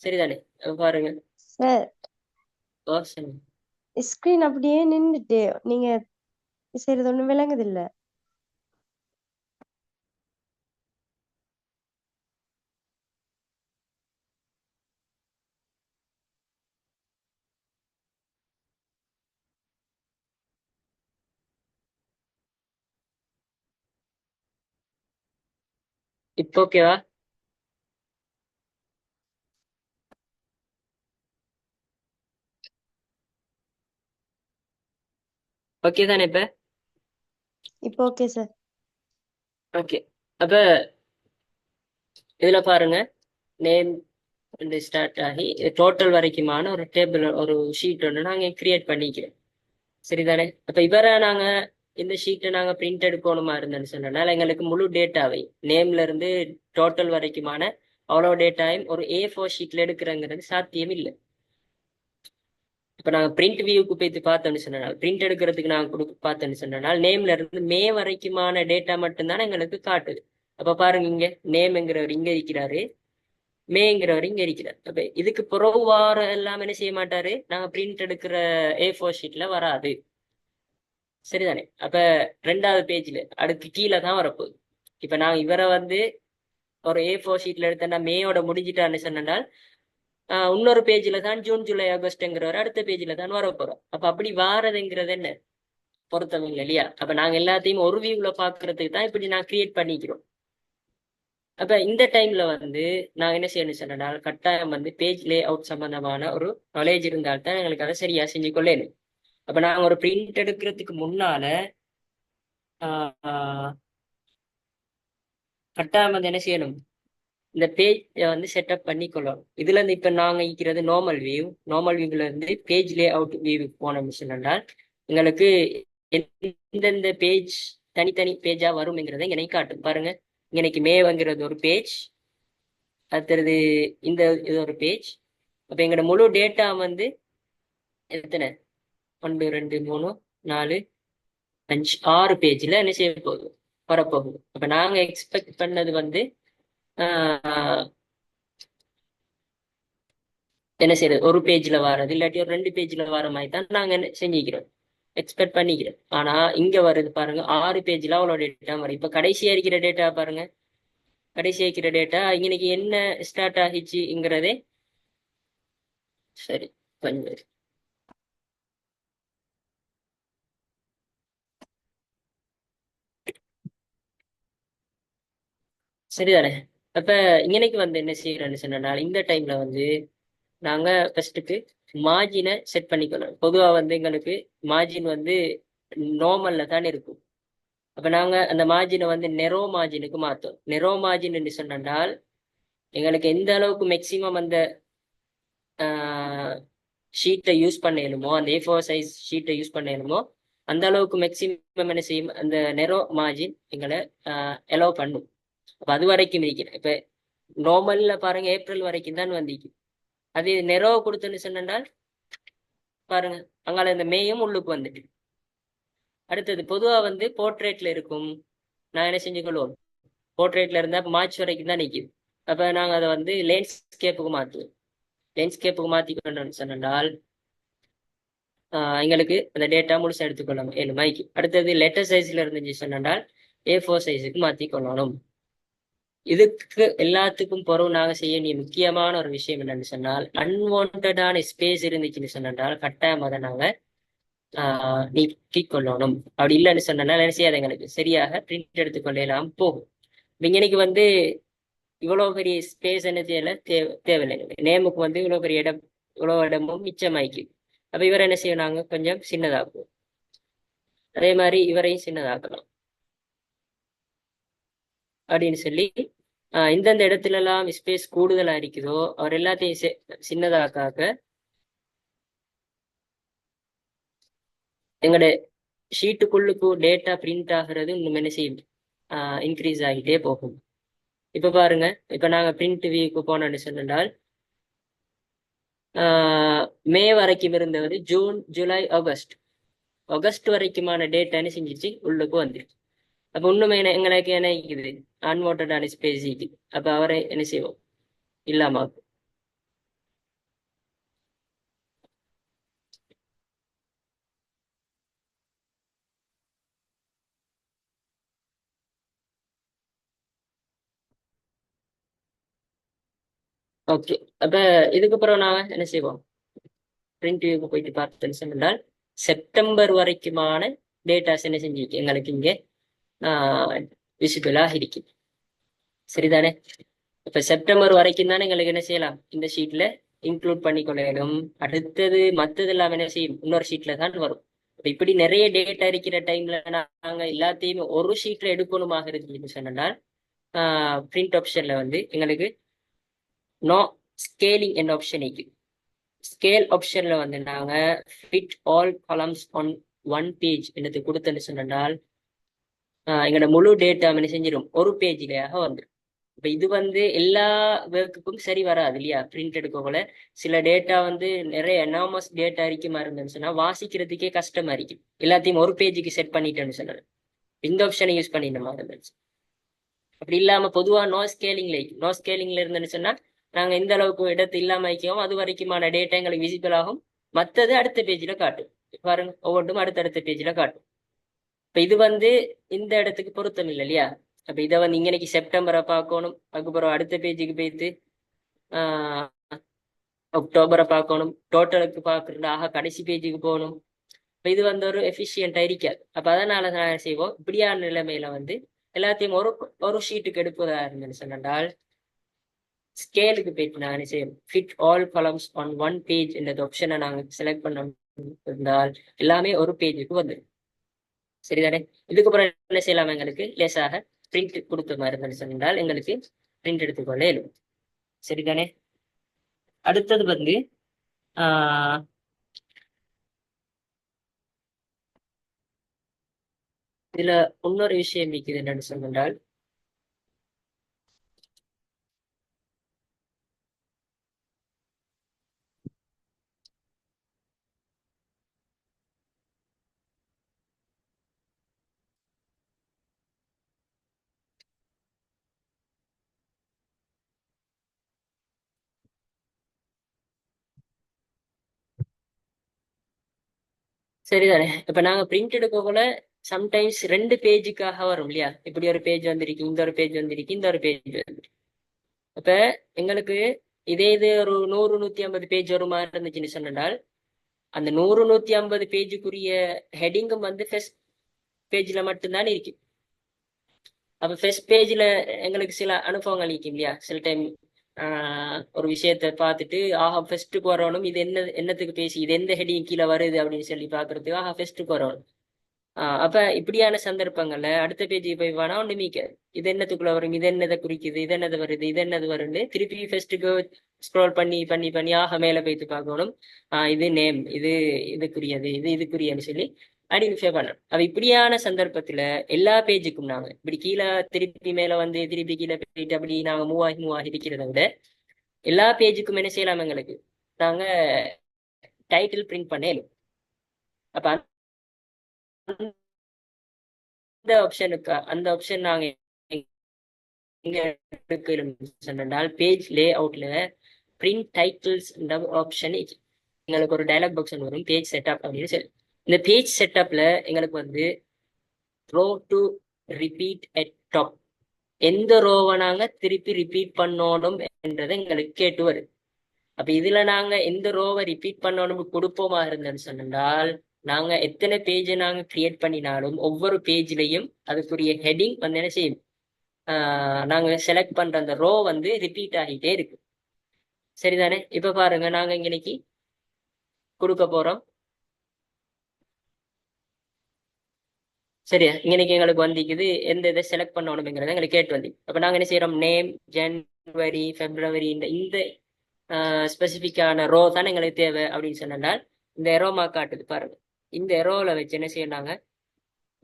சரிதானே? பாருங்க. சார் யோசனை. ஸ்கிரீன் அப்படியே நின்னுட்டு நீங்க செய்யறது ஒண்ணும் விளங்குது இல்ல. இப்போ ஓகேவா? ஓகே தானே இப்ப? இப்போ ஓகே சார். ஓகே. அப்ப இதுல பாருங்க, நேம் ஸ்டார்ட் ஆகி டோட்டல் வரைக்குமான ஒரு டேபிள், ஒரு ஷீட் ஒன்று நாங்க கிரியேட் பண்ணிக்கிறோம். சரிதானே? அப்ப இவரை நாங்க இந்த ஷீட்டை நாங்க பிரிண்ட் எடுக்கணுமா இருந்தேன்னு சொன்னனால எங்களுக்கு முழு டேட்டாவை நேம்ல இருந்து டோட்டல் வரைக்குமான அவ்வளோ டேட்டாவையும் ஒரு A4 ஷீட்ல எடுக்கிறங்கிறது சாத்தியம் இல்லை. இப்ப நாங்க பிரிண்ட் வியூக்கு போய் பார்த்தோம்னு சொன்னால், பிரிண்ட் எடுக்கிறதுக்கு நாங்க பார்த்தோம்னு சொன்னால் நேம்ல இருந்து மே வரைக்குமான டேட்டா மட்டும்தானே எங்களுக்கு காட்டுது. அப்ப பாருங்க, இங்க நேம்ங்கிறவர் இங்க இருக்கிறாரு, மேங்கிறவர் இங்க இருக்கிறார். அப்ப இதுக்கு புறவு வார எல்லாம் என்ன செய்ய மாட்டாரு, நாங்க பிரிண்ட் எடுக்கிற A4 ஷீட்ல வராது. சரிதானே? அப்ப ரெண்டாவது பேஜ்ல அடுத்து கீழே தான் வரப்போகுது. இப்ப நான் இவரை வந்து ஒரு A4 ஷீட்ல எடுத்தேன்னா மேயோட முடிஞ்சிட்டான்னு சொன்னால், இன்னொரு பேஜ்ல தான் ஜூன் ஜூலை ஆகஸ்ட்ங்கிறவர் அடுத்த பேஜ்ல தான் வர போறோம். அப்ப அப்படி வாரதுங்கிறது என்ன பொருத்தம் இல்லை இல்லையா? அப்ப நாங்க எல்லாத்தையும் ஒரு வியூல பாக்குறதுக்கு தான் இப்படி நான் கிரியேட் பண்ணிக்கிறோம். அப்ப இந்த டைம்ல வந்து நான் என்ன செய்யணும் சொன்னால், கட்டாயம் வந்து பேஜ் லே அவுட் சம்பந்தமான ஒரு நாலேஜ் இருந்தால்தான் எங்களுக்கு அதை சரியா செஞ்சு கொள்ளணும். அப்ப நாங்க ஒரு பிரிண்ட் எடுக்கிறதுக்கு முன்னால ஆஹ் கட்டாயம் வந்து என்ன செய்யணும், இந்த பேஜ் வந்து செட்டப் பண்ணிக்கொள்ளணும். இதுல இருந்து இப்ப நாங்க இருக்கிறது நார்மல் வியூ. நார்மல் வியூல இருந்து பேஜ் லே அவுட் வியூக்கு போனோம் என்றால் எங்களுக்கு எந்தெந்த பேஜ் தனித்தனி பேஜா வரும்ங்கிறத இங்க காட்டும். பாருங்க, இன்னைக்கு மேவங்கிறது ஒரு பேஜ், அடுத்தது இந்த இது ஒரு பேஜ். அப்ப எங்களோட முழு டேட்டா வந்து எத்தனை, 1 2 3 4 5 6 பேஜ்ல என்ன செய்ய போகுது, வரப்போகுது. அப்ப நாங்க எக்ஸ்பெக்ட் பண்ணது வந்து ஆஹ் என்ன செய்யறது, ஒரு பேஜ்ல வாரது இல்லாட்டி ஒரு 2 பேஜ்ல வர மாதிரி தான் நாங்க என்ன செஞ்சுக்கிறோம், எக்ஸ்பெக்ட் பண்ணிக்கிறோம். ஆனா இங்க வருது பாருங்க, 6 பேஜ்ல அவ்வளோ டேட்டா வரும். இப்ப கடைசியா இருக்கிற டேட்டா பாருங்க, கடைசியா இருக்கிற டேட்டா இன்னைக்கு என்ன ஸ்டார்ட் ஆகிச்சுங்கிறதே. சரி, கொஞ்சம் சரிதானே? அப்ப இன்னைக்கு வந்து என்ன செய்யறேன்னு சொன்னா, இந்த டைம்ல வந்து நாங்க ஃபர்ஸ்ட்டுக்கு மார்ஜினை செட் பண்ணிக்கணும். பொதுவா வந்து எங்களுக்கு மார்ஜின் வந்து நார்மல்ல தான் இருக்கும். அப்ப நாங்க அந்த மார்ஜினை வந்து நெரோ மார்ஜினுக்கு மாத்தோம். நெரோ மார்ஜின் என்று சொன்னால் எங்களுக்கு எந்த அளவுக்கு மேக்சிமம் அந்த ஷீட்டை யூஸ் பண்ணணுமோ, அந்த A4 சைஸ் ஷீட்டை யூஸ் பண்ணணுமோ அந்த அளவுக்கு மேக்சிமம் என்ன செய்யும், அந்த நெரோ மார்ஜின் எங்களை அலோவ் பண்ணும். அப்ப அது வரைக்கும் இருக்கிறேன். இப்ப நார்மல்ல பாருங்க ஏப்ரல் வரைக்கும் தான் வந்திருக்கு. அது நெரோ கொடுத்தோன்னு சொன்னால் பாருங்க, அங்கால இந்த மேயும் உள்ளுக்கு வந்துட்டு. அடுத்தது பொதுவா வந்து போர்ட்ரேட்ல இருக்கும். நான் என்ன செஞ்சு கொள்வோம், போர்ட்ரேட்ல இருந்தா மார்ச் வரைக்கும் தான் நிற்குது. அப்ப நாங்க அதை வந்து லேண்ட்ஸ்கேப்புக்கு மாற்றுவோம். லேண்ட்ஸ்கேப்புக்கு மாற்றிக்கொண்டோம்னு சொன்னால் எங்களுக்கு அந்த டேட்டா முழுசா எடுத்துக்கொள்ளணும் 7 மைக்கு. அடுத்தது லெட்டர் சைஸ்ல இருந்துச்சு சொன்னால் A4 சைஸுக்கு மாற்றிக்கொள்ளணும். இதுக்கு எல்லாத்துக்கும் பிறகு நாங்க செய்ய வேண்டிய முக்கியமான ஒரு விஷயம் என்னன்னு சொன்னால், அன்வான்டான ஸ்பேஸ் இருந்துச்சுன்னு சொன்னால் கட்டாயம் அதை நாங்க நீக்கிக் கொள்ளணும். அப்படி இல்லைன்னு சொன்னா என்ன செய்யாது, எங்களுக்கு சரியாக பிரிண்ட் எடுத்துக்கொள்ளலாம் போகும். இன்னைக்கு வந்து இவ்வளவு பெரிய ஸ்பேஸ் என்ன செய்யல, தேவையில்லை. நேமுக்கு வந்து இவ்வளவு பெரிய இடம், இவ்வளவு இடமும் மிச்சமாய்க்கு. அப்ப இவரை என்ன செய்யும், நாங்க கொஞ்சம் சின்னதாக்குவோம். அதே மாதிரி இவரையும் சின்னதாக்கலாம் அப்படின்னு சொல்லி இந்தந்த இடத்துல எல்லாம் ஸ்பேஸ் கூடுதலா இருக்குதோ அவர் எல்லாத்தையும் சின்னதாக்காக்க எங்களோட ஷீட்டுக்குள்ளுக்கு டேட்டா பிரிண்ட் ஆகுறது இன்னும் என்ன செய்யும், இன்க்ரீஸ் ஆகிட்டே போகும். இப்ப பாருங்க, இப்ப நாங்க பிரிண்ட் வியூக்கு போனோம்னு சொன்னால் மே வரைக்கும் இருந்தது ஜூன் ஜூலை ஆகஸ்ட் வரைக்குமான டேட்டான்னு செஞ்சிச்சு உள்ளுக்கு வந்துருக்கு. அப்ப ஒண்ணுமே எங்களுக்கு என்ன இருக்குது அன்வான்டான ஸ்பேசிக்கு. அப்ப அவரை என்ன செய்வோம் இல்லாம. ஓகே. அப்ப இதுக்கப்புறம் நாம என்ன செய்வோம் பிரிண்ட் வியூக்கு போயிட்டு பார்த்தேன்னு சொன்னால் செப்டம்பர் வரைக்குமான டேட்டாஸ் என்ன செஞ்சிருக்கு எங்களுக்கு இங்க விசிபிளா இருக்கு. சரிதானே? இப்ப செப்டம்பர் வரைக்கும் தானே எங்களுக்கு என்ன செய்யலாம் இந்த ஷீட்ல இன்க்ளூட் பண்ணிக்கொள்ளும். அடுத்தது மத்தது எல்லாம் என்ன செய்யும் இன்னொரு ஷீட்ல தான் வரும். இப்ப இப்படி நிறைய டேட்டா இருக்கிற டைம்ல நாங்க எல்லாத்தையுமே ஒரு ஷீட்ல எடுக்கணுமாக இருக்குன்னு சொன்னால் பிரிண்ட் ஆப்ஷன்ல வந்து எங்களுக்கு நோ ஸ்கேலிங் என்ற ஆப்ஷன் இருக்கு. ஸ்கேல் ஆப்ஷன்ல வந்து நாங்க fit all columns on one page என்னது கொடுத்தேன்னு சொன்னால் எங்களோட முழு டேட்டா என்ன செஞ்சிடும் ஒரு பேஜ்லயாக வந்துடும். இப்ப இது வந்து எல்லா ஒர்க்குக்கும் சரி வராது இல்லையா? பிரிண்ட் எடுக்கக்குள்ள சில டேட்டா வந்து நிறைய எனாமஸ் டேட்டா இருக்குமா இருந்துன்னு சொன்னா வாசிக்கிறதுக்கே கஷ்டமா இருக்கும். எல்லாத்தையும் ஒரு பேஜுக்கு செட் பண்ணிட்டேன்னு சொன்னாரு இந்த ஆப்ஷனை யூஸ் பண்ணிடணுமா இருந்துச்சு. அப்படி இல்லாம பொதுவா நோ ஸ்கேலிங்ல இருந்துன்னு சொன்னா நாங்க எந்த அளவுக்கு இடத்து இல்லாம வைக்கோம் அது வரைக்குமான டேட்டா எங்களுக்கு விசிபிள் ஆகும். மற்றது அடுத்த பேஜ்ல காட்டும். பாருங்க ஒவ்வொன்றும் அடுத்தடுத்த பேஜ்ல காட்டும். இப்ப இது வந்து இந்த இடத்துக்கு பொருத்தம் இல்லை இல்லையா? அப்ப இதை வந்து இன்னைக்கு செப்டம்பரை பார்க்கணும், அதுக்கப்புறம் அடுத்த பேஜுக்கு போயிட்டு ஆஹ் அக்டோபரை பார்க்கணும், டோட்டலுக்கு பார்க்கறதாக கடைசி பேஜுக்கு போகணும். இப்ப இது வந்து ஒரு எஃபிஷியன்டா இருக்காது. அப்ப அதனால நான் செய்வோம் இப்படியான நிலைமையில வந்து எல்லாத்தையும் ஒரு ஒரு ஷீட்டுக்கு எடுப்பதா இருந்துன்னு சொன்னால் ஸ்கேலுக்கு போயிட்டு நான் என்ன செய்யும் fit all columns on one page என்ற ஆப்ஷனை நாங்க செலக்ட் பண்ண இருந்தால் எல்லாமே ஒரு பேஜுக்கு வந்துடும். சரிதானே? இதுக்கப்புறம் என்ன செய்யலாம் எங்களுக்கு லேசாக பிரிண்ட் கொடுத்த மாதிரி இருந்துன்னு சொன்னால் எங்களுக்கு பிரிண்ட் எடுத்துக்கொள்ள இயலும். சரிதானே? அடுத்தது வந்து இதுல இன்னொரு விஷயம் இருக்குது என்னன்னு சொன்னால் சரிதானே? இப்ப நாங்க பிரிண்ட் எடுக்கக்குள்ள சம்டைம்ஸ் ரெண்டு பேஜுக்காக வரும் இல்லையா? இப்படி ஒரு பேஜ் வந்திருக்கு, இந்த ஒரு பேஜ் வந்திருக்கு, இந்த ஒரு பேஜ் வந்திருக்கு. அப்ப எங்களுக்கு இதே இது ஒரு 100-150 பேஜ் ஒரு மாதிரி இருந்துச்சுன்னு சொன்னால் அந்த 100-150 பேஜுக்குரிய ஹெடிங்கும் வந்து ஃபர்ஸ்ட் பேஜ்ல மட்டும்தான் இருக்கு. அப்ப ஃபர்ஸ்ட் பேஜ்ல எங்களுக்கு சில அனுபவங்கள் இருக்கும் இல்லையா? சில டைம் ஒரு விஷயத்த பார்த்துட்டு ஃபர்ஸ்ட்டுக்கு வரணும், இது என்னத்துக்கு பேசி இது எந்த ஹெடிங் கீழே வருது அப்படின்னு சொல்லி பாக்குறதுக்கு ஃபர்ஸ்ட்டுக்கு வரணும். அப்ப இப்படியான சந்தர்ப்பங்கள்ல அடுத்த பேஜுக்கு போய் வேணா ஒண்ணு மீக்க இது என்னத்துக்குள்ள வரும், இது என்னதை குறிக்குது, இது என்னது வருது, இது என்னது வரும்னு திருப்பி ஃபர்ஸ்ட்டுக்கு ஸ்க்ரோல் பண்ணி பண்ணி பண்ணி மேல போய்த்து பார்க்கணும். இது நேம், இது இதுக்குரியது, இது இதுக்குரியன்னு சொல்லி ஐடென்டிஃபை பண்ணணும். அப்ப இப்படியான சந்தர்ப்பத்துல எல்லா பேஜுக்கும் நாங்க இப்படி கீழே திருப்பி மேல வந்து திருப்பி கீழே போயிட்டு அப்படி நாங்க மூவாகி இருக்கிறத விட எல்லா பேஜுக்கும் என்ன செய்யலாம் எங்களுக்கு நாங்க டைட்டில் பிரிண்ட் பண்ணேலும். அப்ப அந்த ஆப்ஷன் நாங்க எங்க எடுக்கணும் பேஜ் லே அவுட்ல பிரிண்ட் டைட்டில்ஸ் ஆப்ஷன் எங்களுக்கு ஒரு டயலாக் பாக்ஸ் வரும் பேஜ் செட்டப் அப்படின்னு சொல்லி. இந்த பேஜ் செட்டப்ல எங்களுக்கு வந்து row to repeat at top எந்த ரோவை நாங்க திருப்பி ரிப்பீட் பண்ணணும் என்றதை எங்களுக்கு கேட்டு வருது. அப்ப இதுல நாங்க எந்த ரோவை ரிப்பீட் பண்ணணும் கொடுப்போமா இருந்தேன்னு சொன்னால் நாங்க எத்தனை பேஜை நாங்க கிரியேட் பண்ணினாலும் ஒவ்வொரு பேஜ்லயும் அதுக்குரிய ஹெட்டிங் வந்து என்ன செய்யும் நாங்க செலக்ட் பண்ற அந்த ரோ வந்து ரிப்பீட் ஆகிட்டே இருக்கு. சரிதானே? இப்ப பாருங்க நாங்க இன்னைக்கு கொடுக்க போறோம். சரியா? இன்னைக்கு எங்களுக்கு வந்திக்குது எந்த இதை செலக்ட் பண்ணணுங்கிறத எங்களுக்கு கேட்டு வந்து அப்ப நாங்க என்ன செய்யறோம் நேம் ஜனவரி பிப்ரவரி இந்த ஸ்பெசிபிக்கான ரோ தானே எங்களுக்கு தேவை அப்படின்னு சொன்னால் இந்த எரோமா காட்டுது பாருங்க. இந்த எரோல வச்சு என்ன செய்யறாங்க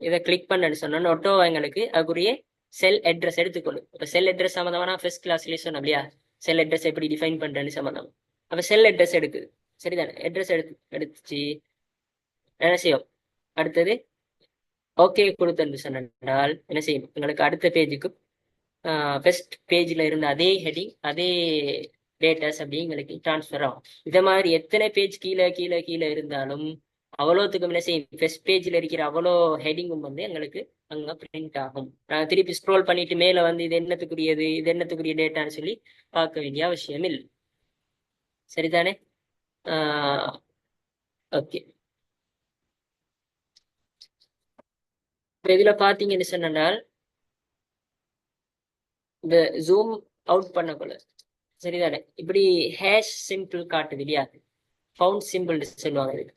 இதை கிளிக் பண்ணு சொன்னோன்னு ஒட்டோ எங்களுக்கு அதுக்குரிய செல் அட்ரஸ் எடுத்துக்கொள்ளும். இப்ப செல் அட்ரஸ் சம்மந்தமான ஃபர்ஸ்ட் கிளாஸ்லயே சொன்னோம் இல்லையா? செல் அட்ரஸ் எப்படி டிஃபைன் பண்றேன்னு சம்மந்தம். அப்ப செல் அட்ரஸ் எடுக்குது. சரிதானே? அட்ரஸ் எடுத்துச்சு என்ன செய்யும் அடுத்தது ஓகே கொடுத்தேன்னு சொன்னால் என்ன செய்யும், எங்களுக்கு அடுத்த பேஜுக்கு ஃபர்ஸ்ட் பேஜ்ல இருந்த அதே ஹெட்டிங் அதே டேட்டாஸ் அப்படி எங்களுக்கு டிரான்ஸ்ஃபர் ஆகும். இதை மாதிரி எத்தனை பேஜ் கீழே கீழே கீழே இருந்தாலும் அவ்வளோத்துக்கும் என்ன செய்யும், ஃபர்ஸ்ட் பேஜ்ல இருக்கிற அவ்வளோ ஹெட்டிங்கும் வந்து எங்களுக்கு அங்க பிரிண்ட் ஆகும். நாங்கள் திருப்பி ஸ்க்ரோல் பண்ணிட்டு மேல வந்து இது என்னத்துக்குரியது இது என்னத்துக்குரிய டேட்டான்னு சொல்லி பார்க்க வேண்டிய அவசியம் இல்லை. சரிதானே? ஓகே. இப்போ இதுல பாத்தீங்கன்னு சொன்னால் இந்த ஜூம் அவுட் பண்ணக்குள்ள சரிதானே, இப்படி ஹேஷ் சிம்பிள் காட்டுது இல்லையா, ஃபவுண்ட் சிம்பிள் சொல்லுவாங்க இதுக்கு.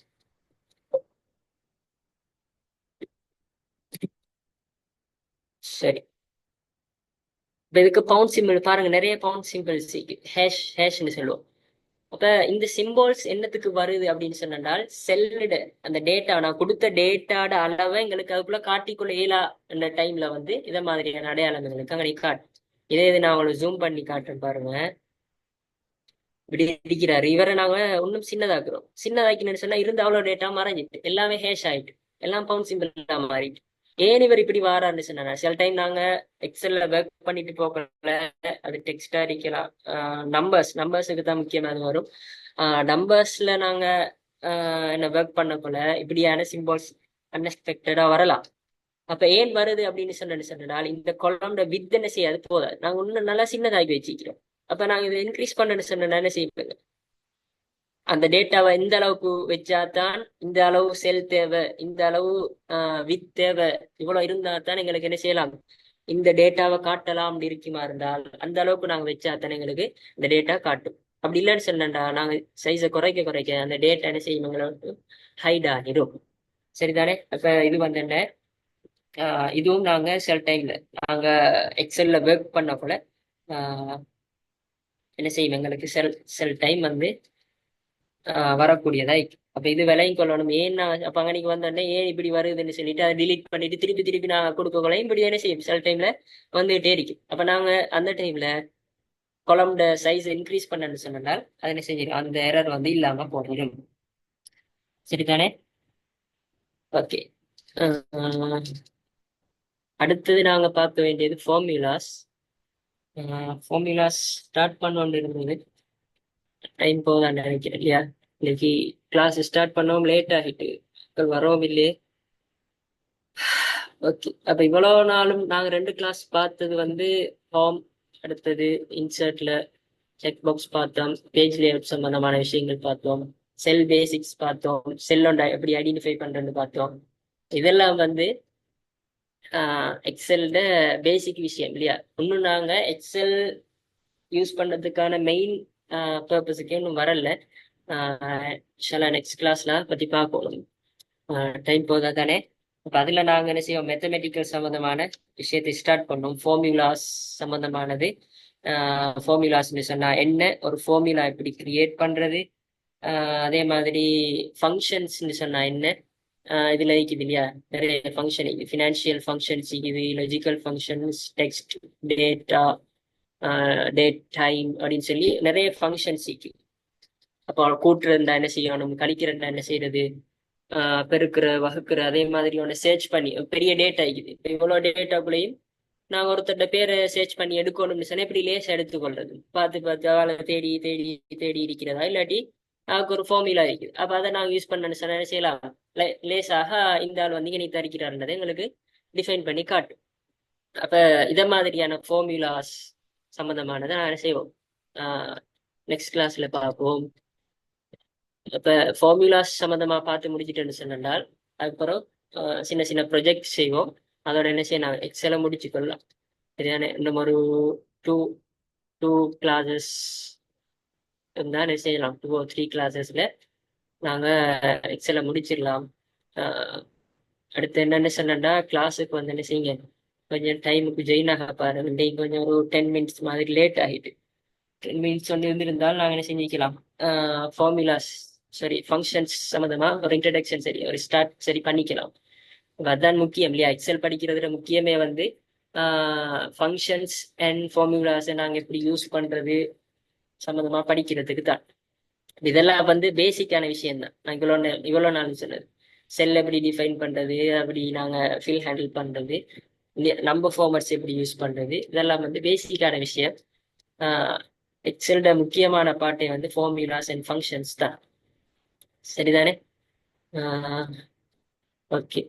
சரி, இப்போ இதுக்கு பவுண்ட் சிம்பிள் பாருங்க, நிறைய பவுண்ட் சிம்பிள்ஸ் ஹேஷ் ஹேஷ்னு சொல்லுவோம். அப்ப இந்த சிம்பிள்ஸ் என்னத்துக்கு வருது அப்படின்னு சொன்னால், செல்லோட அந்த டேட்டா நான் கொடுத்த டேட்டாட அளவை எங்களுக்கு அதுக்குள்ள காட்டிக்கொள்ள இயலா அந்த டைம்ல வந்து இதை மாதிரியான அடையாளங்களுக்கு அங்கே காட்டு. இதே இது நான் உங்களுக்கு ஜூம் பண்ணி காட்டுறேன் பாருங்க. இப்படி இருக்கிறாரு இவரை நாங்க இன்னும் சின்னதாக்குறோம். சின்னதாக்கினு சொன்னா இருந்து அவ்வளவு டேட்டா மறைஞ்சிட்டு எல்லாமே ஹேஷ் ஆயிட்டு எல்லாம் பவுண்ட் சிம்பிள் மாறிட்டு. ஏன் இவர் இப்படி வாரான்னு சொன்னா, சில டைம் நாங்க எக்ஸல்ல ஒர்க் பண்ணிட்டு போகல, அது டெக்ஸ்டா இருக்கலாம், நம்பர்ஸுக்கு தான் முக்கியமாக வரும். நம்பர்ஸ்ல நாங்க என்ன ஒர்க் பண்ண போல இப்படியான சிம்பிள்ஸ் அன்எக்ஸ்பெக்டடா வரலாம். அப்ப ஏன் வருது அப்படின்னு சொன்னால் இந்த கொலம்ட வித் என்ன செய்யாது போதாது, நாங்க இன்னும் நல்லா சின்னதாகி வச்சுக்கிறோம். அப்ப நாங்க இதை இன்க்ரீஸ் பண்ணணும்னு சொன்னா என்ன செய்ய, அந்த டேட்டாவை இந்த அளவுக்கு வச்சாதான் இந்த அளவு செல் தேவை, இந்த அளவு வித் தேவை, இவ்வளவு இருந்தா தான் எங்களுக்கு என்ன செய்யலாம், இந்த டேட்டாவை காட்டலாம் அப்படி இருக்குமா இருந்தால் அந்த அளவுக்கு நாங்க வச்சாதான் எங்களுக்கு இந்த டேட்டா காட்டும். அப்படி இல்லைன்னு சொன்னா நாங்க சைஸை குறைக்க குறைக்க அந்த டேட்டா என்ன செய்யும், எங்களுக்கு ஹைட் ஆகிடும். சரிதானே? அப்ப இது வந்து என்ன, இதுவும் நாங்க சில டைம்ல நாங்க எக்ஸல்ல ஒர்க் பண்ண போல என்ன செய்யும், எங்களுக்கு செல் டைம் வந்து வரக்கூடியதா. அப்ப இது விலையும் கொள்ளணும். ஏன்னா அப்ப அங்க நீங்க வந்தோடனே ஏன் இப்படி வருதுன்னு சொல்லிட்டு அதை டிலீட் பண்ணிட்டு திருப்பி திருப்பி நான் கொடுக்கலையும் இப்படி என்ன செய்யும், சில டைம்ல வந்துகிட்டே இருக்கும். அப்ப நாங்க அந்த டைம்ல கொலம்ட சைஸ் இன்க்ரீஸ் பண்ணணும்னு சொன்னால் அதை என்ன செஞ்சிடும், அந்த எரர் வந்து இல்லாம போயிடும். சரிதானே? ஓகே. அடுத்தது நாங்க பார்க்க வேண்டியது ஃபார்முலாஸ். ஃபார்முலாஸ் ஸ்டார்ட் பண்ணோன்னு இருந்தது, டைம் போதான்னு நினைக்கிறேன் இல்லையா. இன்னைக்கு கிளாஸ் ஸ்டார்ட் பண்ணவும் லேட் ஆகிட்டு வரவும் இல்லையே. ஓகே, அப்ப இவ்வளவு நாளும் நாங்க 2 கிளாஸ் பார்த்தது வந்து ஃபார்ம், அடுத்தது இன்சர்ட்ல செக் பாக்ஸ் பார்த்தோம், பேஜ் லேஅவுட் சம்பந்தமான விஷயங்கள் பார்த்தோம், செல் பேசிக்ஸ் பார்த்தோம், செல்லோட எப்படி ஐடென்டிஃபை பண்றதுன்னு பார்த்தோம். இதெல்லாம் வந்து எக்ஸெல்ட பேசிக் விஷயம் இல்லையா. இன்னும் நாங்க எக்ஸெல் யூஸ் பண்றதுக்கான மெயின் பர்பஸுக்கு இன்னும் வரல. நெக்ஸ்ட் கிளாஸ்ல பத்தி பார்க்கணும், டைம் போதா தானே. அப்ப அதுல நாங்க என்ன செய்வோம், மேத்தமெட்டிக்கல் சம்பந்தமான விஷயத்தை ஸ்டார்ட் பண்ணோம். ஃபார்முலாஸ் சம்பந்தமானது, ஃபார்முலாஸ்ன்னு சொன்னா என்ன, ஒரு ஃபார்முலா எப்படி கிரியேட் பண்றது, அதே மாதிரி ஃபங்க்ஷன்ஸ்ன்னு சொன்னா என்ன, இதுல இருக்குது இல்லையா நிறைய ஃபங்க்ஷன், ஃபினான்ஷியல் ஃபங்க்ஷன்ஸ் இருக்குது, logical functions, text, data, date, time அப்படின்னு சொல்லி நிறைய ஃபங்க்ஷன்ஸ் இருக்குது. அப்போ கூட்டுறதுனா என்ன செய்யணும், கழிக்கிறதுனா என்ன செய்யறது, பெருக்கிற வகுக்கிற, அதே மாதிரி ஒன்று சர்ச் பண்ணி பெரிய டேட்டா இருக்குது. இப்போ இவ்வளோ டேட்டாக்குள்ளேயும் நாங்கள் ஒருத்தட்ட பேரை சர்ச் பண்ணி எடுக்கணும்னு சொன்னால் இப்படி லேசாக எடுத்துக்கொள்றது, பார்த்து பார்த்து அவளை தேடி தேடி தேடி இருக்கிறதா, இல்லாட்டி அதுக்கு ஒரு ஃபார்முலா இருக்குது. அப்போ அதை நாங்கள் யூஸ் பண்ணணும்னு சொன்னால் என்ன செய்யலாம், லேசாக இந்த ஆள் வந்து இங்கே தரிக்கிறாருன்றதை எங்களுக்கு டிஃபைன் பண்ணி காட்டும். அப்போ இதை மாதிரியான ஃபார்முலாஸ் சம்மந்தமானதை நாங்கள் செய்வோம், நெக்ஸ்ட் கிளாஸில் பார்ப்போம். இப்போ ஃபார்முலாஸ் சம்மந்தமா பார்த்து முடிச்சுட்டேன்னு சொன்னால் அதுக்கப்புறம் சின்ன சின்ன ப்ரொஜெக்ட் செய்வோம். அதோட என்ன செய்ய நான் எக்ஸலை முடிச்சுக்கொள்ளலாம். சரிதானே? இன்னும் ஒரு டூ டூ கிளாஸஸ் இருந்தால் என்ன செய்யலாம், 2 or 3 கிளாஸஸ்ல நாங்கள் எக்ஸலை முடிச்சிடலாம். அடுத்து என்னென்ன சொன்னா, கிளாஸுக்கு வந்து என்ன செய்யுங்க, கொஞ்சம் டைமுக்கு ஜெயின் ஆக பாருங்க. இன்றைக்கு கொஞ்சம் ஒரு 10 மினிட்ஸ் மாதிரி லேட் ஆகிட்டு, 10 மினிட்ஸ் வந்து இருந்திருந்தால் நாங்கள் என்ன செஞ்சுக்கலாம், ஃபார்முலாஸ் சரி ஃபங்க்ஷன்ஸ் சம்மந்தமா ஒரு இன்ட்ரடக்ஷன் சரி ஒரு ஸ்டார்ட் சரி பண்ணிக்கலாம். அதுதான் முக்கியம் இல்லையா, எக்ஸல் படிக்கிறதுல முக்கியமே வந்து ஃபங்க்ஷன்ஸ் அண்ட் ஃபார்முலாஸை நாங்கள் எப்படி யூஸ் பண்றது சம்மந்தமா படிக்கிறதுக்கு தான். இதெல்லாம் வந்து பேசிக்கான விஷயம் தான் நான் இவ்வளோ நாள் சொன்னது. செல் எப்படி டிஃபைன் பண்றது, அப்படி நாங்க ஃபில் ஹேண்டில் பண்றது, நம்பர் ஃபார்மட்ஸ் எப்படி யூஸ் பண்றது, இதெல்லாம் வந்து பேசிக்கான விஷயம். எக்ஸலோட முக்கியமான பாட்டே வந்து ஃபார்முலாஸ் அண்ட் ஃபங்க்ஷன்ஸ் தான். சரிதானே? ஓகே.